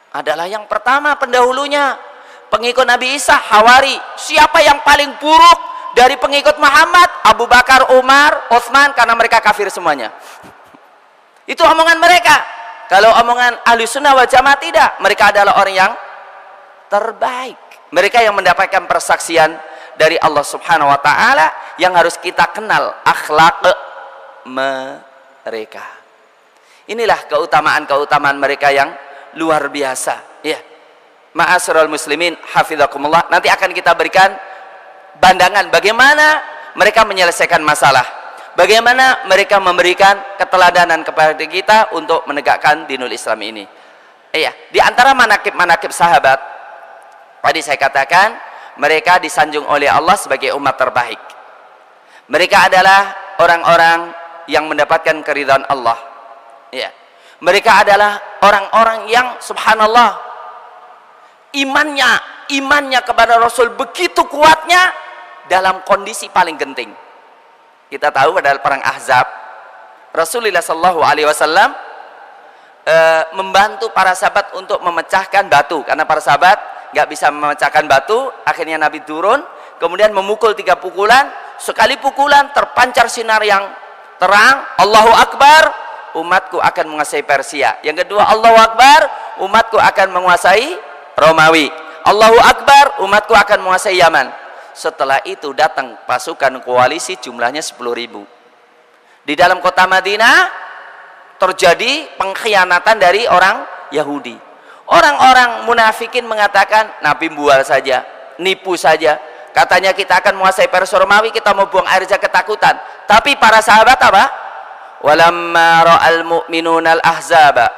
adalah yang pertama pendahulunya. Pengikut Nabi Isa, Hawari. Siapa yang paling buruk dari pengikut Muhammad? Abu Bakar, Umar, Utsman, karena mereka kafir semuanya. Itu omongan mereka. Kalau omongan ahli sunnah wal jamaah tidak, mereka adalah orang yang terbaik. Mereka yang mendapatkan persaksian dari Allah subhanahu wa ta'ala, yang harus kita kenal akhlak mereka. Inilah keutamaan mereka yang luar biasa ya. Ma'asyiral muslimin hafizakumullah, nanti akan kita berikan pandangan bagaimana mereka menyelesaikan masalah, bagaimana mereka memberikan keteladanan kepada kita untuk menegakkan dinul Islam ini. Iya, di antara manakib sahabat tadi saya katakan, mereka disanjung oleh Allah sebagai umat terbaik. Mereka adalah orang-orang yang mendapatkan keridhaan Allah. Ya. Mereka adalah orang-orang yang subhanallah imannya kepada Rasul begitu kuatnya dalam kondisi paling genting. Kita tahu pada perang Ahzab, Rasulullah sallallahu alaihi wasallam membantu para sahabat untuk memecahkan batu, karena para sahabat nggak bisa memecahkan batu. Akhirnya Nabi turun, kemudian memukul 3 pukulan. Sekali pukulan terpancar sinar yang terang, Allahu Akbar, umatku akan menguasai Persia. Yang kedua, Allahu Akbar, umatku akan menguasai Romawi. Allahu Akbar, umatku akan menguasai Yaman. Setelah itu datang pasukan koalisi jumlahnya 10.000. Di dalam kota Madinah terjadi pengkhianatan dari orang Yahudi. Orang-orang munafikin mengatakan Nabi bual saja, nipu saja. Katanya kita akan menguasai Persia Romawi, kita mau buang air saja ketakutan. Tapi para sahabat apa? Walamma ra'al mu'minuna al-ahzaba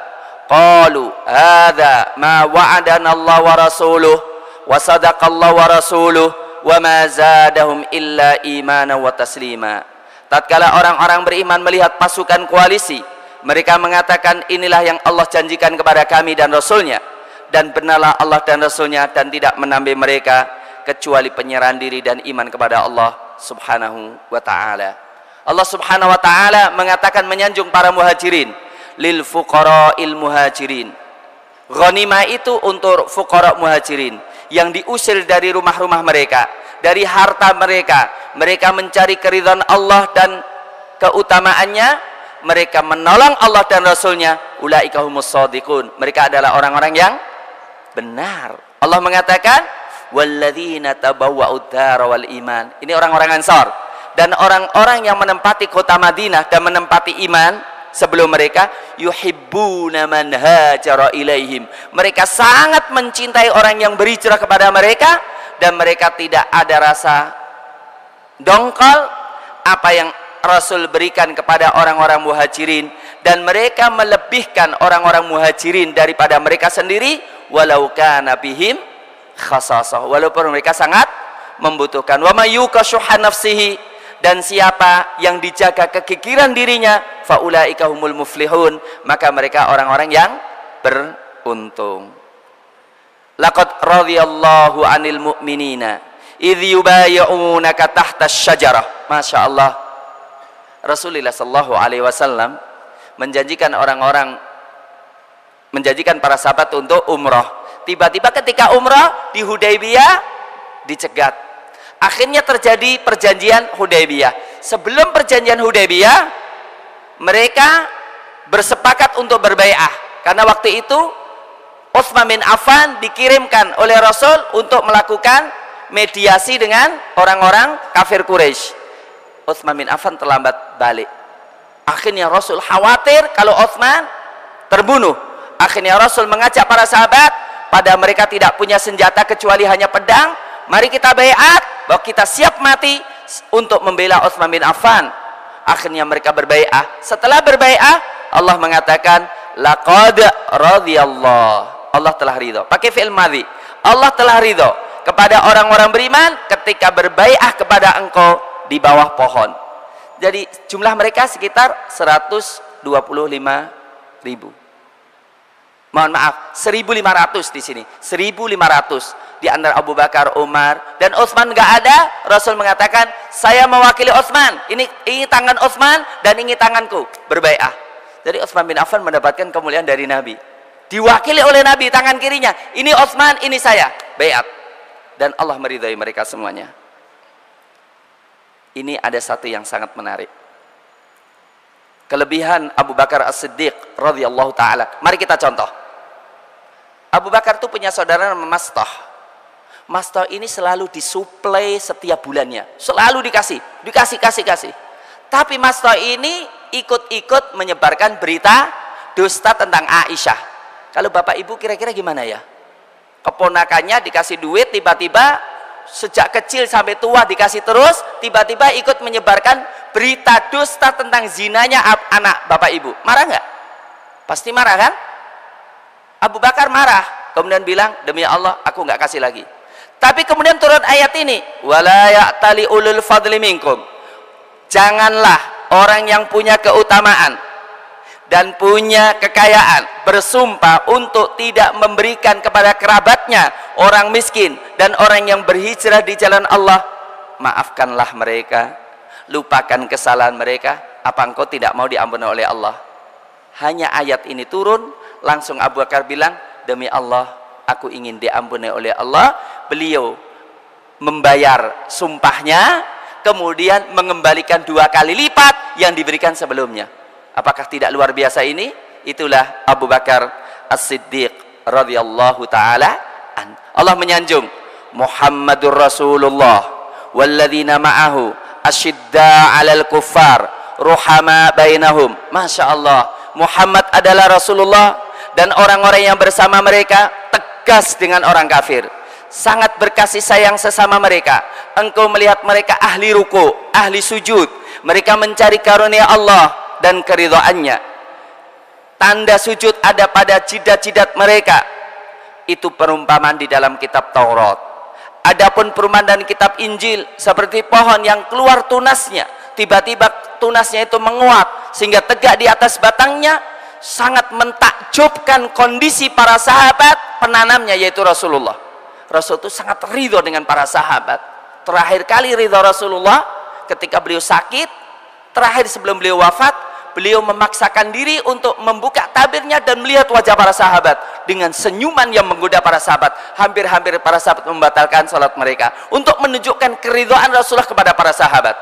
qalu hadza ma wa'adana Allah wa rasuluh wa sadaqallahu wa rasuluh wa ma zadahum illa imanan wa taslima. Tatkala orang-orang beriman melihat pasukan koalisi, mereka mengatakan inilah yang Allah janjikan kepada kami dan Rasulnya, dan benarlah Allah dan Rasulnya, dan tidak menambah mereka kecuali penyerahan diri dan iman kepada Allah subhanahu wa ta'ala. Allah subhanahu wa ta'ala mengatakan menyanjung para muhajirin, lil fuqara'il muhajirin. Ghanimah itu untuk fuqara muhajirin yang diusir dari rumah-rumah mereka, dari harta mereka. Mereka mencari keridhaan Allah dan keutamaannya. Mereka menolong Allah dan Rasulnya. Ulaika humus shadiqun, mereka adalah orang-orang yang benar. Allah mengatakan walladzina tabawwa'ud dara wal iman, ini orang-orang Ansar dan orang-orang yang menempati kota Madinah dan menempati iman sebelum mereka. Yuhibbuna man hajara ilaihim, mereka sangat mencintai orang yang berhijrah kepada mereka, dan mereka tidak ada rasa dongkol apa yang Rasul berikan kepada orang-orang muhajirin, dan mereka melebihkan orang-orang muhajirin daripada mereka sendiri, walau kana bihim khasasah, walaupun mereka sangat membutuhkan. Wa may yuqa syuhha nafsihi, dan siapa yang dijaga kegigiran dirinya, faulaika humul muflihun, maka mereka orang-orang yang beruntung. Laqad radhiyallahu 'anil mu'minina idh yubayyi'unaka tahta asy-syajarah. Masya Allah, Rasulullah sallallahu alaihi wasallam menjanjikan para sahabat untuk umrah. Tiba-tiba ketika umrah di Hudaybiyah dicegat. Akhirnya terjadi perjanjian Hudaybiyah. Sebelum perjanjian Hudaybiyah, mereka bersepakat untuk berbai'ah, karena waktu itu Utsman bin Affan dikirimkan oleh Rasul untuk melakukan mediasi dengan orang-orang kafir Quraisy. Utsman bin Affan terlambat balik. Akhirnya Rasul khawatir kalau Utsman terbunuh. Akhirnya Rasul mengajak para sahabat, pada mereka tidak punya senjata kecuali hanya pedang, mari kita baiat bahwa kita siap mati untuk membela Utsman bin Affan. Akhirnya mereka berbaiat. Setelah berbaiat, Allah mengatakan laqad radhiyallahu, Allah telah ridho. Pakai fi'il madhi, Allah telah ridho kepada orang-orang beriman ketika berbaiat kepada engkau di bawah pohon. Jadi jumlah mereka sekitar 125.000. Mohon maaf, 1.500 di sini. 1.500 di antara Abu Bakar, Umar, dan Utsman nggak ada. Rasul mengatakan, saya mewakili Utsman. Ini tangan Utsman dan ini tanganku. Berbaiat. Jadi Utsman bin Affan mendapatkan kemuliaan dari Nabi. Diwakili oleh Nabi tangan kirinya. Ini Utsman, ini saya. Baiat. Dan Allah meridai mereka semuanya. Ini ada satu yang sangat menarik. Kelebihan Abu Bakar As-Siddiq radhiyallahu taala. Mari kita contoh. Abu Bakar itu punya saudara namanya Mastah. Mastah ini selalu disuplai setiap bulannya. Selalu dikasih. Tapi Mastah ini ikut-ikut menyebarkan berita dusta tentang Aisyah. Kalau Bapak Ibu kira-kira gimana ya? Keponakannya dikasih duit, tiba-tiba sejak kecil sampai tua dikasih terus, tiba-tiba ikut menyebarkan berita dusta tentang zinanya anak Bapak Ibu. Marah nggak? Pasti marah kan? Abu Bakar marah, kemudian bilang, demi Allah aku nggak kasih lagi. Tapi kemudian turun ayat ini, wala ya'tali ulul fadli minkum, janganlah orang yang punya keutamaan dan punya kekayaan bersumpah untuk tidak memberikan kepada kerabatnya, orang miskin dan orang yang berhijrah di jalan Allah. Maafkanlah mereka, lupakan kesalahan mereka. Apa engkau tidak mau diampuni oleh Allah? Hanya ayat ini turun, langsung Abu Bakar bilang, demi Allah aku ingin diampuni oleh Allah. Beliau membayar sumpahnya, kemudian mengembalikan 2 kali lipat yang diberikan sebelumnya. Apakah tidak luar biasa ini? Itulah Abu Bakar As-Siddiq radhiyallahu taala an. Allah menyanjung, Muhammadur Rasulullah walladzina ma'ahu asyidda 'alal kuffar ruhama bainahum. Masya Allah, Muhammad adalah Rasulullah dan orang-orang yang bersama mereka tegas dengan orang kafir, sangat berkasih sayang sesama mereka. Engkau melihat mereka ahli ruku, ahli sujud, mereka mencari karunia Allah dan keridhaannya. Tanda sujud ada pada jidat-jidat mereka. Itu perumpamaan di dalam kitab Taurat. Adapun perumpamaan dan kitab Injil seperti pohon yang keluar tunasnya, tiba-tiba tunasnya itu menguat sehingga tegak di atas batangnya. Sangat mentakjubkan kondisi para sahabat penanamnya, yaitu Rasulullah. Rasul itu sangat ridho dengan para sahabat. Terakhir kali ridho Rasulullah ketika beliau sakit, terakhir sebelum beliau wafat, beliau memaksakan diri untuk membuka tabirnya dan melihat wajah para sahabat dengan senyuman yang menggoda para sahabat. Hampir-hampir para sahabat membatalkan salat mereka untuk menunjukkan keridhaan Rasulullah kepada para sahabat.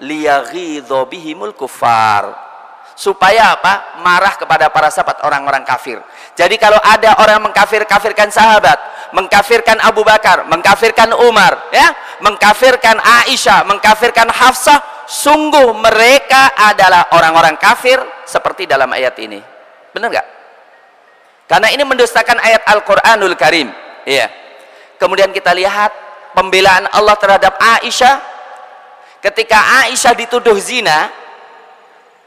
Liyaghidho bihimul kuffar, supaya apa? Marah kepada para sahabat orang-orang kafir. Jadi kalau ada orang mengkafirkan sahabat, mengkafirkan Abu Bakar, mengkafirkan Umar, ya, mengkafirkan Aisyah, mengkafirkan Hafsah, sungguh mereka adalah orang-orang kafir seperti dalam ayat ini. Benar nggak? Karena ini mendustakan ayat Al-Qur'anul Karim. Iya. Kemudian kita lihat pembelaan Allah terhadap Aisyah. Ketika Aisyah dituduh zina,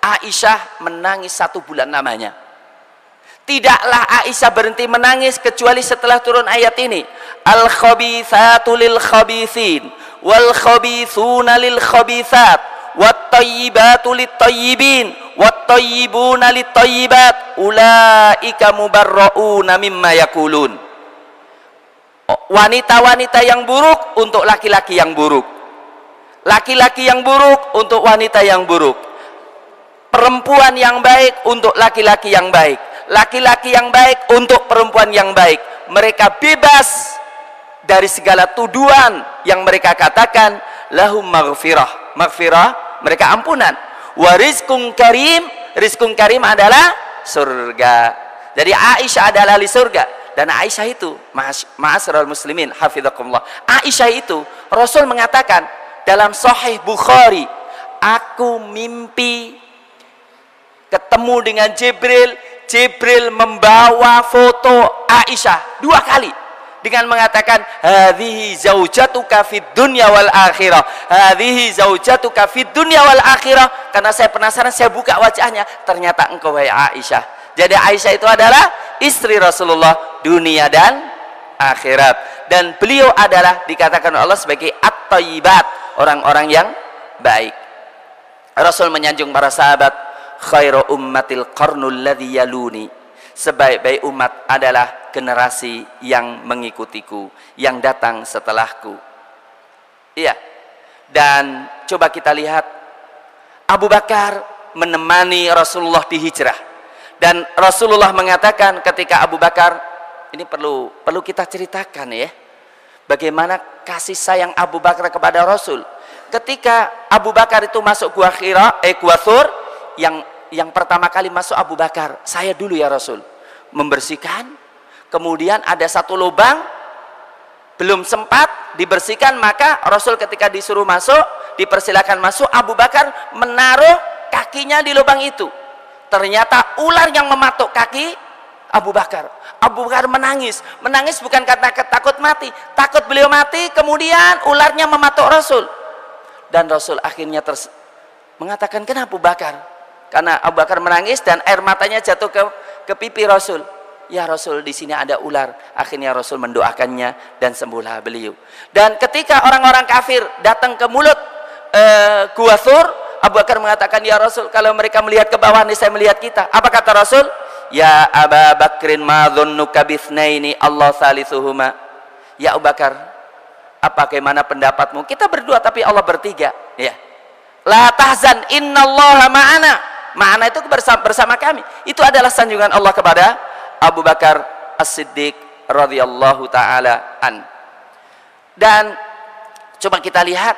Aisyah menangis 1 bulan namanya. Tidaklah Aisyah berhenti menangis kecuali setelah turun ayat ini, al-khabithatu lil-khabithin wal khabithuna lil khabithat wat thayyibatu lit thayyibin wat thayyibuna lit thayyibat ulaika mubarrauna mimma yaqulun. Wanita-wanita yang buruk untuk laki-laki yang buruk, laki-laki yang buruk untuk wanita yang buruk, perempuan yang baik untuk laki-laki yang baik, laki-laki yang baik untuk perempuan yang baik. Mereka bebas dari segala tuduhan yang mereka katakan. Lahum maghfirah, maghfirah mereka ampunan, wa rizqun karim, rizqun karim adalah surga. Jadi Aisyah adalah ahli surga. Dan Aisyah itu, ma'asyiral muslimin hafizakumullah, Aisyah itu Rasul mengatakan dalam Sahih Bukhari, aku mimpi ketemu dengan Jibril. Jibril membawa foto Aisyah 2 kali dengan mengatakan hadhihi zaujatuka fid dunya wal akhirah, hadhihi zaujatuka fid dunya wal akhirah. Karena saya penasaran, saya buka wajahnya, ternyata engkau wahai Aisyah. Jadi Aisyah itu adalah istri Rasulullah dunia dan akhirat, dan beliau adalah dikatakan Allah sebagai at-thayyibat, orang-orang yang baik. Rasul menyanjung para sahabat, khairu ummatil qarnul ladzi yaluni, sebaik-baik umat adalah generasi yang mengikutiku, yang datang setelahku. Iya. Dan coba kita lihat, Abu Bakar menemani Rasulullah di hijrah, dan Rasulullah mengatakan ketika Abu Bakar, ini perlu kita ceritakan ya, bagaimana kasih sayang Abu Bakar kepada Rasul. Ketika Abu Bakar itu masuk gua Thur, yang pertama kali masuk Abu Bakar, saya dulu ya Rasul, membersihkan. Kemudian ada satu lubang belum sempat dibersihkan, maka Rasul ketika disuruh masuk, dipersilakan masuk, Abu Bakar menaruh kakinya di lubang itu. Ternyata ular yang mematuk kaki Abu Bakar. Abu Bakar menangis bukan karena takut mati, takut beliau mati, kemudian ularnya mematuk Rasul. Dan Rasul akhirnya mengatakan, kenapa Abu Bakar? Karena Abu Bakar menangis dan air matanya jatuh ke pipi Rasul. Ya Rasul, di sini ada ular. Akhirnya Rasul mendoakannya dan sembuhlah beliau. Dan ketika orang-orang kafir datang ke mulut Gua Thur, Abu Bakar mengatakan, ya Rasul, kalau mereka melihat ke bawah, nih saya melihat kita. Apa kata Rasul? Ya Abu Bakrin ma dhunnuka bithnaini Allah salisuhuma. Ya Abu Bakar, bagaimana pendapatmu? Kita berdua tapi Allah bertiga. Ya. La tahzan innallaha ma'ana. Ma'ana itu bersama kami. Itu adalah sanjungan Allah kepada Abu Bakar As-Siddiq radhiyallahu taala an. Dan coba kita lihat,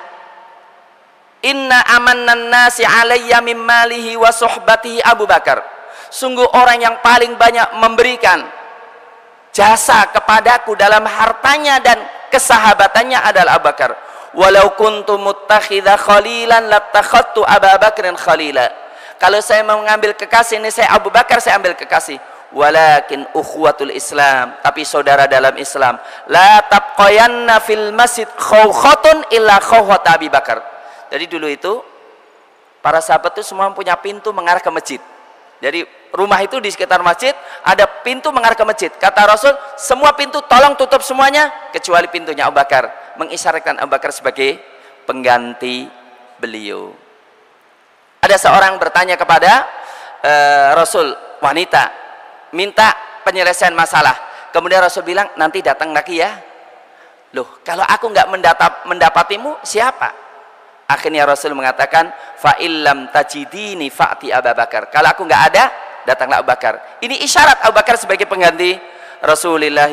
inna amannan nasi alayya min malihi wa suhbatihi Abu Bakar. Sungguh orang yang paling banyak memberikan jasa kepadaku dalam hartanya dan kesahabatannya adalah Abu Bakar. Walau kuntu muttakhidha khalilan lattakhadtu Abu Bakrin khalila. Kalau saya mau mengambil kekasih, ini saya Abu Bakar, saya ambil kekasih. Walakin ukhuwatul Islam, tapi saudara dalam Islam, la tabqayanna fil masjid khawkhatun illa khawkhat Abi Bakar. Jadi dulu itu para sahabat itu semua punya pintu mengarah ke masjid. Jadi rumah itu di sekitar masjid ada pintu mengarah ke masjid. Kata Rasul, semua pintu tolong tutup semuanya kecuali pintunya Abu Bakar, mengisyaratkan Abu Bakar sebagai pengganti beliau. Ada seorang bertanya kepada Rasul, wanita minta penyelesaian masalah. Kemudian Rasul bilang, nanti datang lagi ya. Loh, kalau aku nggak mendapatimu, siapa? Akhirnya Rasul mengatakan, fa illam tajidini fa'ti Abu Bakar. Kalau aku nggak ada, datanglah Abu Bakar. Ini isyarat Abu Bakar sebagai pengganti Rasulullah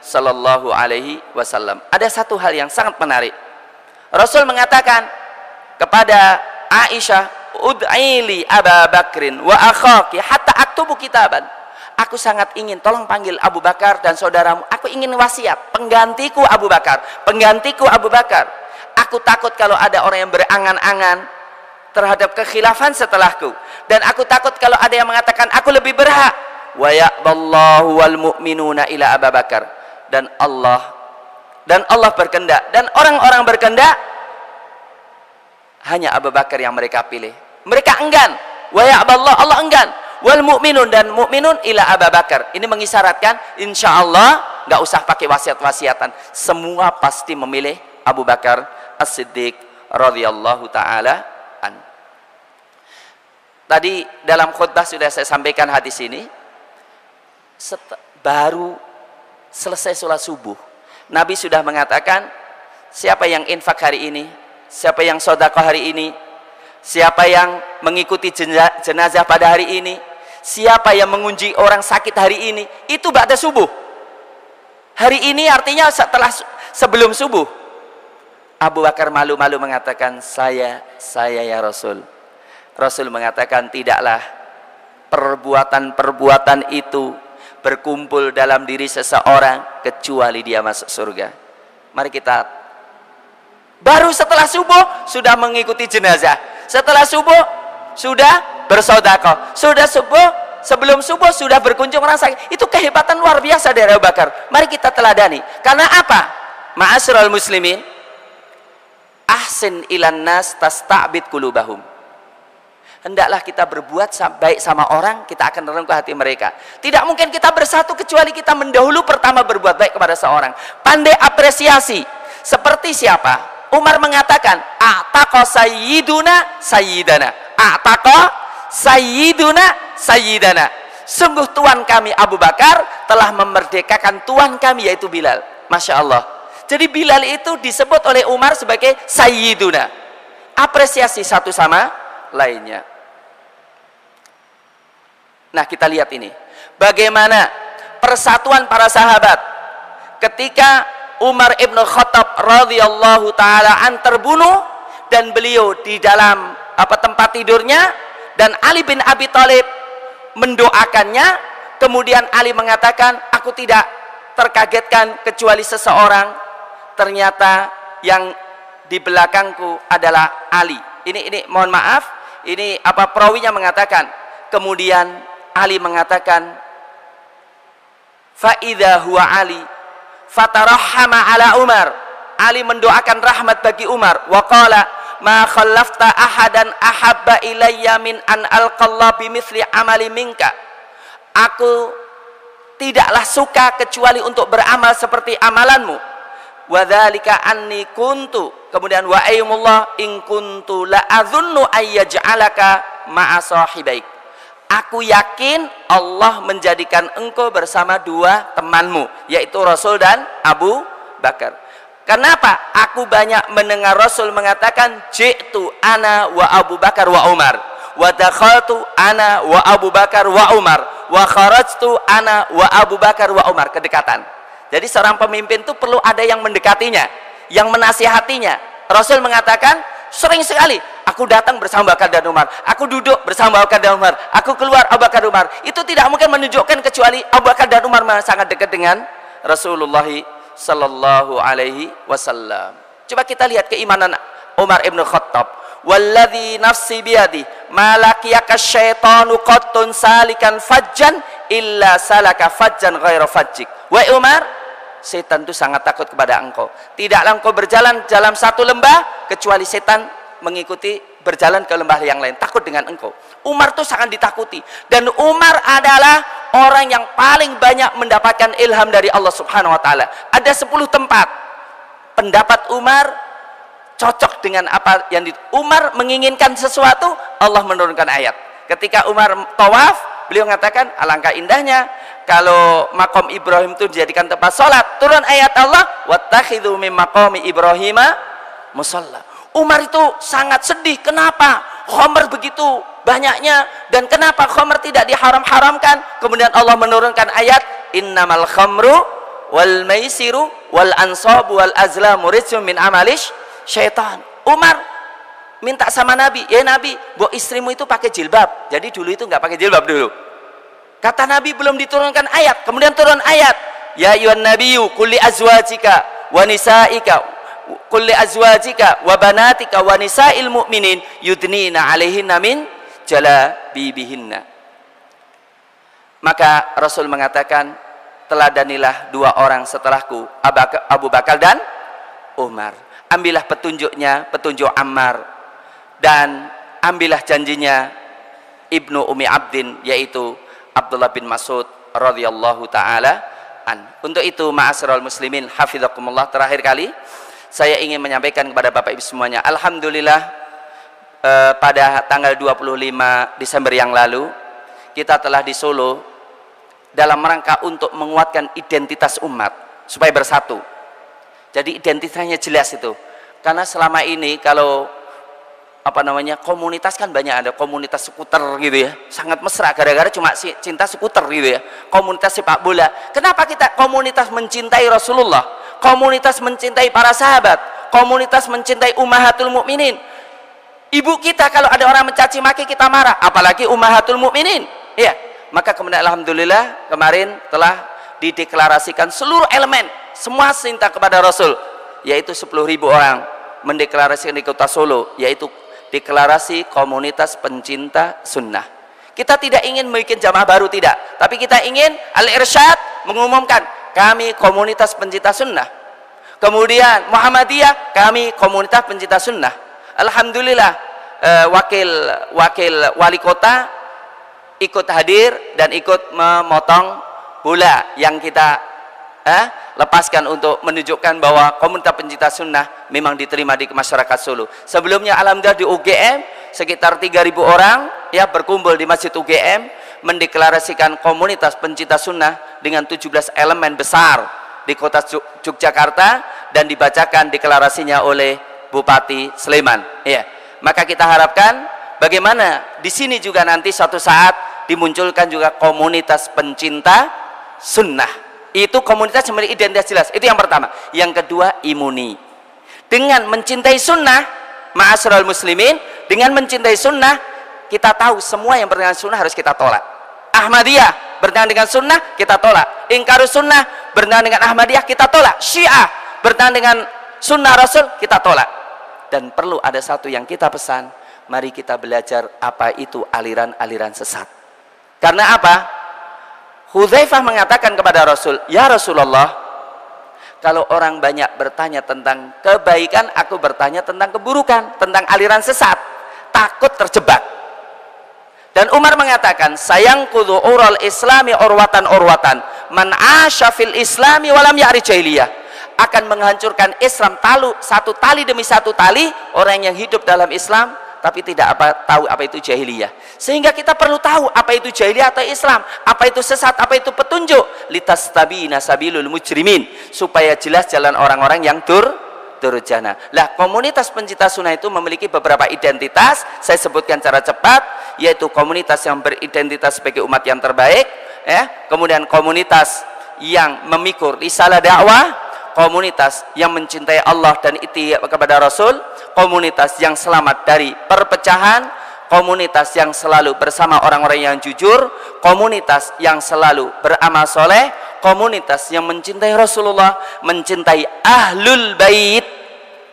sallallahu alaihi wasallam. Ada satu hal yang sangat menarik. Rasul mengatakan kepada Aisyah, ud'ili Abu Bakrin wa akhaki hatta aktubu kitaban. Aku sangat ingin, tolong panggil Abu Bakar dan saudaramu. Aku ingin wasiat, penggantiku Abu Bakar, penggantiku Abu Bakar. Aku takut kalau ada orang yang berangan-angan terhadap kekhilafan setelahku, dan aku takut kalau ada yang mengatakan aku lebih berhak. Wa ya'ballahu wal mu'minuna ila Abu Bakar. Dan Allah berkehendak, dan orang-orang berkehendak hanya Abu Bakar yang mereka pilih. Mereka enggan. Wa ya'ballahu, Allah enggan. Wal mu'minun, dan mu'minun ila Abu Bakar. Ini mengisyaratkan insya Allah nggak usah pakai wasiat-wasiatan, semua pasti memilih Abu Bakar As-Siddiq radhiyallahu taala an. Tadi dalam khutbah sudah saya sampaikan hadis ini. Baru selesai sholat subuh, Nabi sudah mengatakan, siapa yang infak hari ini, siapa yang sedekah hari ini, siapa yang mengikuti jenazah pada hari ini, siapa yang mengunjungi orang sakit hari ini, itu ba'da subuh. Hari ini artinya sebelum subuh. Abu Bakar malu-malu mengatakan, saya ya Rasul. Rasul mengatakan, tidaklah perbuatan-perbuatan itu berkumpul dalam diri seseorang kecuali dia masuk surga. Mari kita, baru setelah subuh sudah mengikuti jenazah, setelah subuh sudah bersedekah, sudah subuh, sebelum subuh sudah berkunjung orang sakit. Itu kehebatan luar biasa dari Abu Bakar. Mari kita teladani. Karena apa? Ma'asyiral muslimin, ahsin ilan nas tasta'bid qulubahum. Hendaklah kita berbuat baik sama orang, kita akan merengkuh hati mereka. Tidak mungkin kita bersatu kecuali kita mendahulu pertama berbuat baik kepada seorang. Pandai apresiasi. Seperti siapa? Umar mengatakan, a'taqa sayyiduna sayyidana. A'taqa sayyiduna sayyidana. Sungguh Tuhan kami Abu Bakar telah memerdekakan Tuhan kami, yaitu Bilal. Masya Allah. Jadi Bilal itu disebut oleh Umar sebagai sayyiduna. Apresiasi satu sama lainnya. Nah, kita lihat ini, bagaimana persatuan para sahabat ketika Umar ibn Khattab radhiyallahu taala an terbunuh dan beliau di dalam tempat tidurnya, dan Ali bin Abi Thalib mendoakannya. Kemudian Ali mengatakan, aku tidak terkagetkan kecuali seseorang, ternyata yang di belakangku adalah Ali. Ini mohon maaf, ini perawinya mengatakan, kemudian Ali mengatakan, fa idza huwa Ali fatarahhama ala Umar. Ali mendoakan rahmat bagi Umar. Wa qala ma khallafta ahadan ahabba ilayya min an alqalla bimithli amali minka. Aku tidaklah suka kecuali untuk beramal seperti amalanmu. Wa dzalika anni kuntu, kemudian wa ayyumullah in kuntu la adzunnu ayyaj'alaka ma'a sahibaik. Aku yakin Allah menjadikan engkau bersama dua temanmu, yaitu Rasul dan Abu Bakar. Kenapa? Aku banyak mendengar Rasul mengatakan, ji'tu ana wa Abu Bakar wa Umar, wa dakhaltu ana wa Abu Bakar wa Umar, wa kharajtu ana wa Abu Bakar wa Umar. Kedekatan. Jadi seorang pemimpin itu perlu ada yang mendekatinya, yang menasihatinya. Rasul mengatakan, sering sekali aku datang bersama Abu Bakar dan Umar, aku duduk bersama Abu Bakar dan Umar, aku keluar Abu Bakar dan Umar. Itu tidak mungkin menunjukkan kecuali Abu Bakar dan Umar sangat dekat dengan Rasulullah sallallahu alaihi wasallam. Coba kita lihat keimanan Umar ibn Khattab. Walladzi nafsi biyadi ma laqiyaka syaitanu qattun salikan fajjan illa salaka fajjan ghaira fajjik. Wa Umar, setan itu sangat takut kepada engkau. Tidaklah engkau berjalan dalam satu lembah kecuali setan mengikuti berjalan ke lembah yang lain, takut dengan engkau. Umar itu sangat ditakuti, dan Umar adalah orang yang paling banyak mendapatkan ilham dari Allah Subhanahu wa taala. Ada 10 tempat pendapat Umar cocok dengan apa yang Umar menginginkan sesuatu, Allah menurunkan ayat. Ketika Umar tawaf, beliau mengatakan, alangkah indahnya kalau makom Ibrahim itu dijadikan tempat sholat. Turun ayat Allah, wattakhidhu min maqami Ibrahima musalla. Umar itu sangat sedih. Kenapa khamr begitu banyaknya, dan kenapa khamr tidak diharam-haramkan? Kemudian Allah menurunkan ayat, innamal khamru wal maisiru wal ansabu wal azlamu rijsun min amalish syaitan. Umar minta sama Nabi, ya Nabi, bu istrimu itu pakai jilbab. Jadi dulu itu nggak pakai jilbab dulu. Kata Nabi, belum diturunkan ayat. Kemudian turun ayat, ya ayyuhan nabiyyu qul li azwajika wa nisaika qul li azwajika wa banatika wa nisa'il mu'minin yudnina 'alaihinna min jalabibihinna. Maka Rasul mengatakan, teladanilah 2 orang setelahku, Abu Bakar dan Umar. Ambillah petunjuknya, petunjuk Ammar, dan ambillah janjinya Ibnu Ummi Abdin, yaitu Abdullah bin Mas'ud radhiyallahu taala an. Untuk itu, ma'asyiral muslimin hafizakumullah, terakhir kali saya ingin menyampaikan kepada Bapak Ibu semuanya, alhamdulillah pada tanggal 25 Desember yang lalu kita telah di Solo dalam rangka untuk menguatkan identitas umat supaya bersatu. Jadi identitasnya jelas itu. Karena selama ini kalau komunitas kan banyak, ada komunitas skuter gitu ya, sangat mesra gara-gara cuma cinta skuter gitu ya, komunitas sepak bola. Kenapa kita komunitas mencintai Rasulullah, komunitas mencintai para sahabat, komunitas mencintai ummahatul mukminin? Ibu kita kalau ada orang mencaci maki kita marah, apalagi ummahatul mukminin ya. Maka kemudian alhamdulillah kemarin telah dideklarasikan seluruh elemen semua cinta kepada Rasul, yaitu 10.000 orang mendeklarasikan di kota Solo, yaitu deklarasi komunitas pencinta sunnah. Kita tidak ingin membuat jamaah baru, tidak, tapi kita ingin Al-Irsyad mengumumkan kami komunitas pencinta sunnah. Kemudian Muhammadiyah, kami komunitas pencinta sunnah. Alhamdulillah wakil wali kota ikut hadir dan ikut memotong bola yang kita lepaskan untuk menunjukkan bahwa komunitas pencinta sunnah memang diterima di masyarakat Solo. Sebelumnya alhamdulillah di UGM sekitar 3.000 orang ya berkumpul di Masjid UGM mendeklarasikan komunitas pencinta sunnah dengan 17 elemen besar di kota Yogyakarta dan dibacakan deklarasinya oleh Bupati Sleman. Ya, maka kita harapkan bagaimana di sini juga nanti suatu saat dimunculkan juga komunitas pencinta sunnah. Itu komunitas yang memiliki identitas jelas. Itu yang pertama. Yang kedua, imuni. Dengan mencintai sunnah, ma'asyiral muslimin, dengan mencintai sunnah, kita tahu semua yang bertentangan sunnah harus kita tolak. Ahmadiyah bertentangan dengan sunnah, kita tolak. Ingkarus sunnah bertentangan dengan Ahmadiyah, kita tolak. Syiah bertentangan dengan sunnah Rasul, kita tolak. Dan perlu ada satu yang kita pesan, mari kita belajar apa itu aliran-aliran sesat. Karena apa? Hudzaifah mengatakan kepada Rasul, ya Rasulullah, kalau orang banyak bertanya tentang kebaikan, aku bertanya tentang keburukan, tentang aliran sesat, takut terjebak. Dan Umar mengatakan, sayang kudu ural islami urwatan man asya fil islami walam ya'ri jahiliyah, akan menghancurkan Islam satu tali demi satu tali orang yang hidup dalam Islam tapi tidak tahu apa itu jahiliyah. Sehingga kita perlu tahu apa itu jahiliyah atau Islam, apa itu sesat, apa itu petunjuk, litastabina sabilul mujrimin, supaya jelas jalan orang-orang yang durjana. Lah, komunitas pencinta sunnah itu memiliki beberapa identitas, saya sebutkan secara cepat, yaitu komunitas yang beridentitas sebagai umat yang terbaik, ya, kemudian komunitas yang memikul risalah dakwah, komunitas yang mencintai Allah dan iti kepada Rasul, komunitas yang selamat dari perpecahan, komunitas yang selalu bersama orang-orang yang jujur, komunitas yang selalu beramal soleh, komunitas yang mencintai Rasulullah, mencintai ahlul bait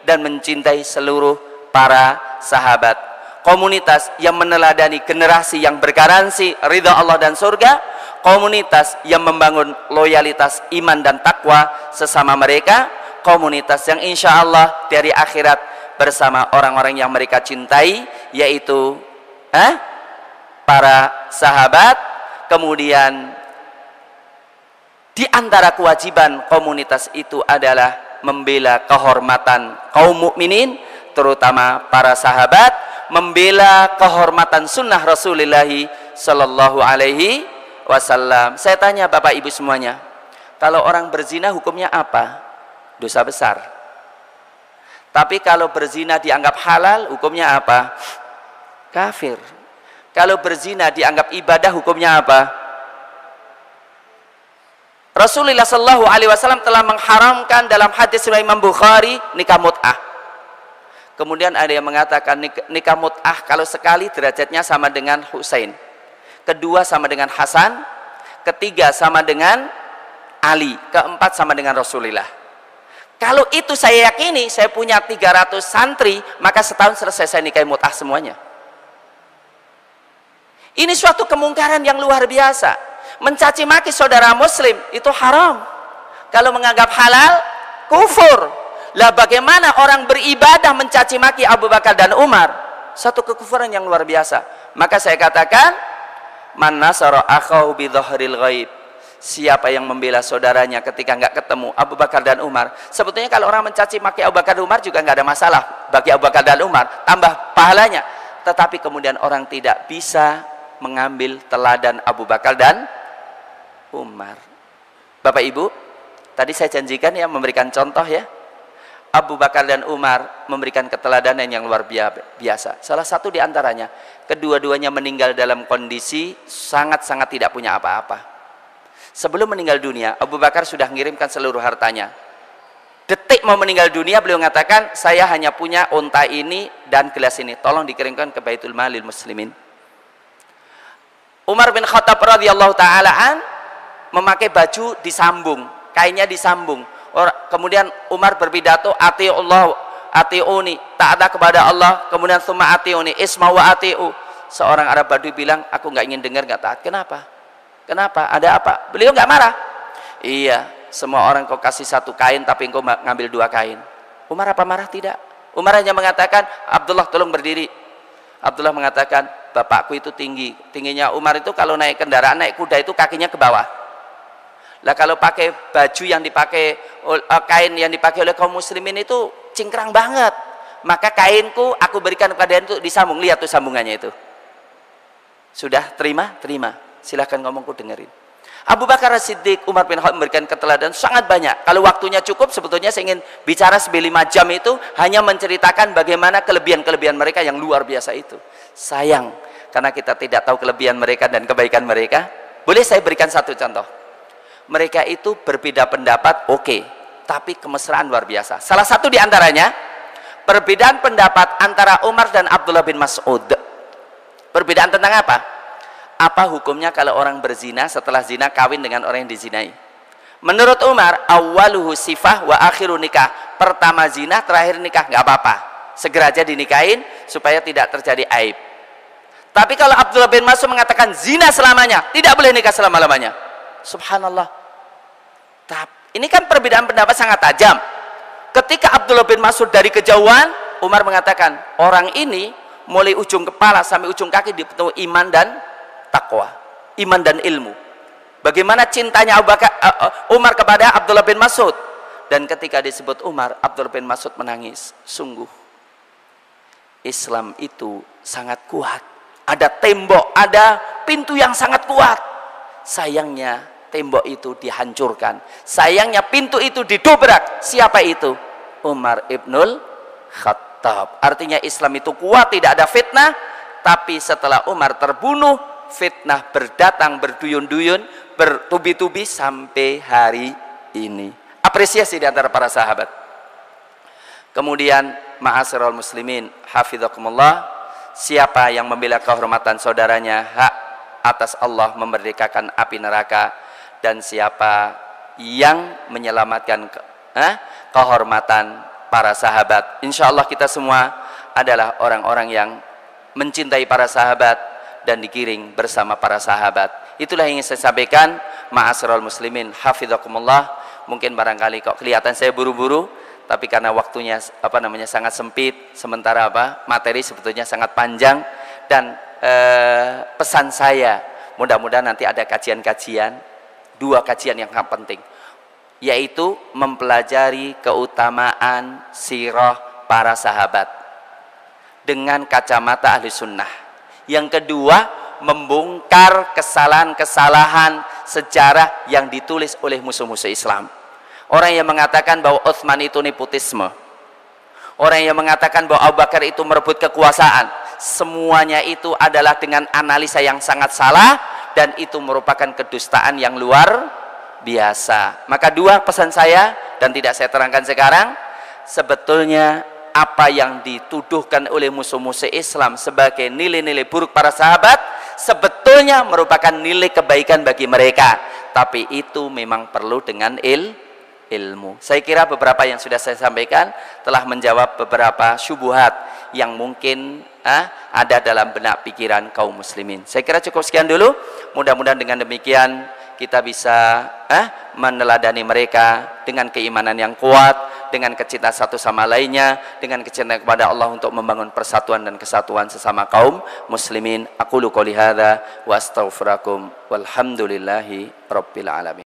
dan mencintai seluruh para sahabat, komunitas yang meneladani generasi yang bergaransi ridha Allah dan surga, komunitas yang membangun loyalitas iman dan takwa sesama mereka, komunitas yang insya Allah dari akhirat bersama orang-orang yang mereka cintai, yaitu para sahabat. Kemudian di antara kewajiban komunitas itu adalah membela kehormatan kaum mukminin, terutama para sahabat, membela kehormatan sunnah Rasulullah sallallahu alaihi wasallam. Saya tanya Bapak Ibu semuanya, kalau orang berzina hukumnya apa? Dosa besar. Tapi kalau berzina dianggap halal, hukumnya apa? Kafir. Kalau berzina dianggap ibadah, hukumnya apa? Rasulullah sallallahu alaihi wasallam telah mengharamkan dalam hadis riwayat Imam Bukhari nikah mut'ah. Kemudian ada yang mengatakan nikah mut'ah kalau sekali derajatnya sama dengan Husain, kedua sama dengan Hasan, ketiga sama dengan Ali, keempat sama dengan Rasulullah. Kalau itu saya yakini, saya punya 300 santri, maka setahun selesai saya nikahi mut'ah semuanya. Ini suatu kemungkaran yang luar biasa. Mencaci maki saudara muslim itu haram. Kalau menganggap halal, kufur. Lah bagaimana orang beribadah mencaci maki Abu Bakar dan Umar? Satu kekufuran yang luar biasa. Maka saya katakan, man nasara akhahu bi dhahril ghaib. Siapa yang membela saudaranya ketika nggak ketemu Abu Bakar dan Umar? Sebetulnya kalau orang mencaci maki Abu Bakar dan Umar juga nggak ada masalah bagi Abu Bakar dan Umar, tambah pahalanya. Tetapi kemudian orang tidak bisa mengambil teladan Abu Bakar dan Umar. Bapak Ibu, tadi saya janjikan ya memberikan contoh ya. Abu Bakar dan Umar memberikan keteladanan yang luar biasa. Salah satu di antaranya, kedua-duanya meninggal dalam kondisi sangat-sangat tidak punya apa-apa. Sebelum meninggal dunia, Abu Bakar sudah mengirimkan seluruh hartanya. Detik mau meninggal dunia, beliau mengatakan, saya hanya punya unta ini dan gelas ini. Tolong dikirimkan ke Baitul Malil Muslimin. Umar bin Khattab radhiyallahu ta'ala an memakai baju disambung, kainnya disambung. Kemudian Umar berpidato, ati'ullah ati'uni, taat kepada Allah, kemudian summa ati'uni isma wa ati'u. Seorang Arab Badui bilang, aku nggak ingin dengar, nggak taat. Kenapa? Kenapa? Ada apa? Beliau nggak marah. Iya, semua orang kau kasih satu kain tapi engkau ngambil dua kain. Umar apa marah? Tidak. Umar hanya mengatakan, Abdullah tolong berdiri. Abdullah mengatakan, bapakku itu tinggi. Tingginya Umar itu kalau naik kendaraan, naik kuda itu kakinya ke bawah. Lah kalau pakai baju yang dipakai, kain yang dipakai oleh kaum muslimin itu cingkrang banget. Maka kainku aku berikan kepada itu disambung. Lihat tuh sambungannya itu. Sudah terima? Terima. Silahkan ngomongku dengerin. Abu Bakar As-Siddiq, Umar bin Khattab memberikan keteladanan sangat banyak. Kalau waktunya cukup, sebetulnya saya ingin bicara 5 jam itu hanya menceritakan bagaimana kelebihan-kelebihan mereka yang luar biasa itu. Sayang, karena kita tidak tahu kelebihan mereka dan kebaikan mereka. Boleh saya berikan satu contoh? Mereka itu berbeda pendapat, oke, tapi kemesraan luar biasa. Salah satu di antaranya, perbedaan pendapat antara Umar dan Abdullah bin Mas'ud. Perbedaan tentang apa? Apa hukumnya kalau orang berzina, setelah zina kawin dengan orang yang dizinai? Menurut Umar, awwaluhu sifah wa akhiru nikah. Pertama zina, terakhir nikah, nggak apa-apa. Segera aja dinikahin supaya tidak terjadi aib. Tapi kalau Abdullah bin Mas'ud mengatakan zina selamanya, tidak boleh nikah selama-lamanya. Subhanallah. Ini kan perbedaan pendapat sangat tajam. Ketika Abdullah bin Mas'ud dari kejauhan, Umar mengatakan, orang ini mulai ujung kepala sampai ujung kaki dipenuhi iman dan takwa, iman dan ilmu. Bagaimana cintanya Umar kepada Abdullah bin Mas'ud. Dan ketika disebut Umar, Abdullah bin Mas'ud menangis. Sungguh Islam itu sangat kuat, ada tembok, ada pintu yang sangat kuat. Sayangnya tembok itu dihancurkan, sayangnya pintu itu didobrak. Siapa itu? Umar ibnul Khattab. Artinya Islam itu kuat, tidak ada fitnah. Tapi setelah Umar terbunuh, fitnah berdatang berduyun-duyun, bertubi-tubi sampai hari ini. Apresiasi di antara para sahabat. Kemudian ma'asyiral muslimin hafizakumullah, siapa yang membela kehormatan saudaranya, hak atas Allah memerdekakan api neraka. Dan siapa yang menyelamatkan kehormatan para sahabat. Insya Allah kita semua adalah orang-orang yang mencintai para sahabat dan digiring bersama para sahabat. Itulah yang ingin saya sampaikan. Ma'asyiral muslimin hafizakumullah. Mungkin barangkali kok kelihatan saya buru-buru, tapi karena waktunya sangat sempit, sementara materi sebetulnya sangat panjang. Dan pesan saya, mudah-mudahan nanti ada kajian-kajian, 2 kajian yang sangat penting, yaitu mempelajari keutamaan sirah para sahabat dengan kacamata ahli sunnah. Yang kedua, membongkar kesalahan-kesalahan sejarah yang ditulis oleh musuh-musuh Islam. Orang yang mengatakan bahwa Utsman itu nepotisme, orang yang mengatakan bahwa Abu Bakar itu merebut kekuasaan, semuanya itu adalah dengan analisa yang sangat salah. Dan itu merupakan kedustaan yang luar biasa. Maka 2 pesan saya, dan tidak saya terangkan sekarang, sebetulnya apa yang dituduhkan oleh musuh-musuh Islam sebagai nilai-nilai buruk para sahabat, sebetulnya merupakan nilai kebaikan bagi mereka. Tapi itu memang perlu dengan ilmu. Saya kira beberapa yang sudah saya sampaikan telah menjawab beberapa syubhat yang mungkin ada dalam benak pikiran kaum muslimin. Saya kira cukup sekian dulu. Mudah-mudahan dengan demikian kita bisa meneladani mereka dengan keimanan yang kuat, dengan kecintaan satu sama lainnya, dengan kecintaan kepada Allah untuk membangun persatuan dan kesatuan sesama kaum muslimin. Aqulu qouli hadza wa astaghfirukum walhamdulillahi rabbil alamin.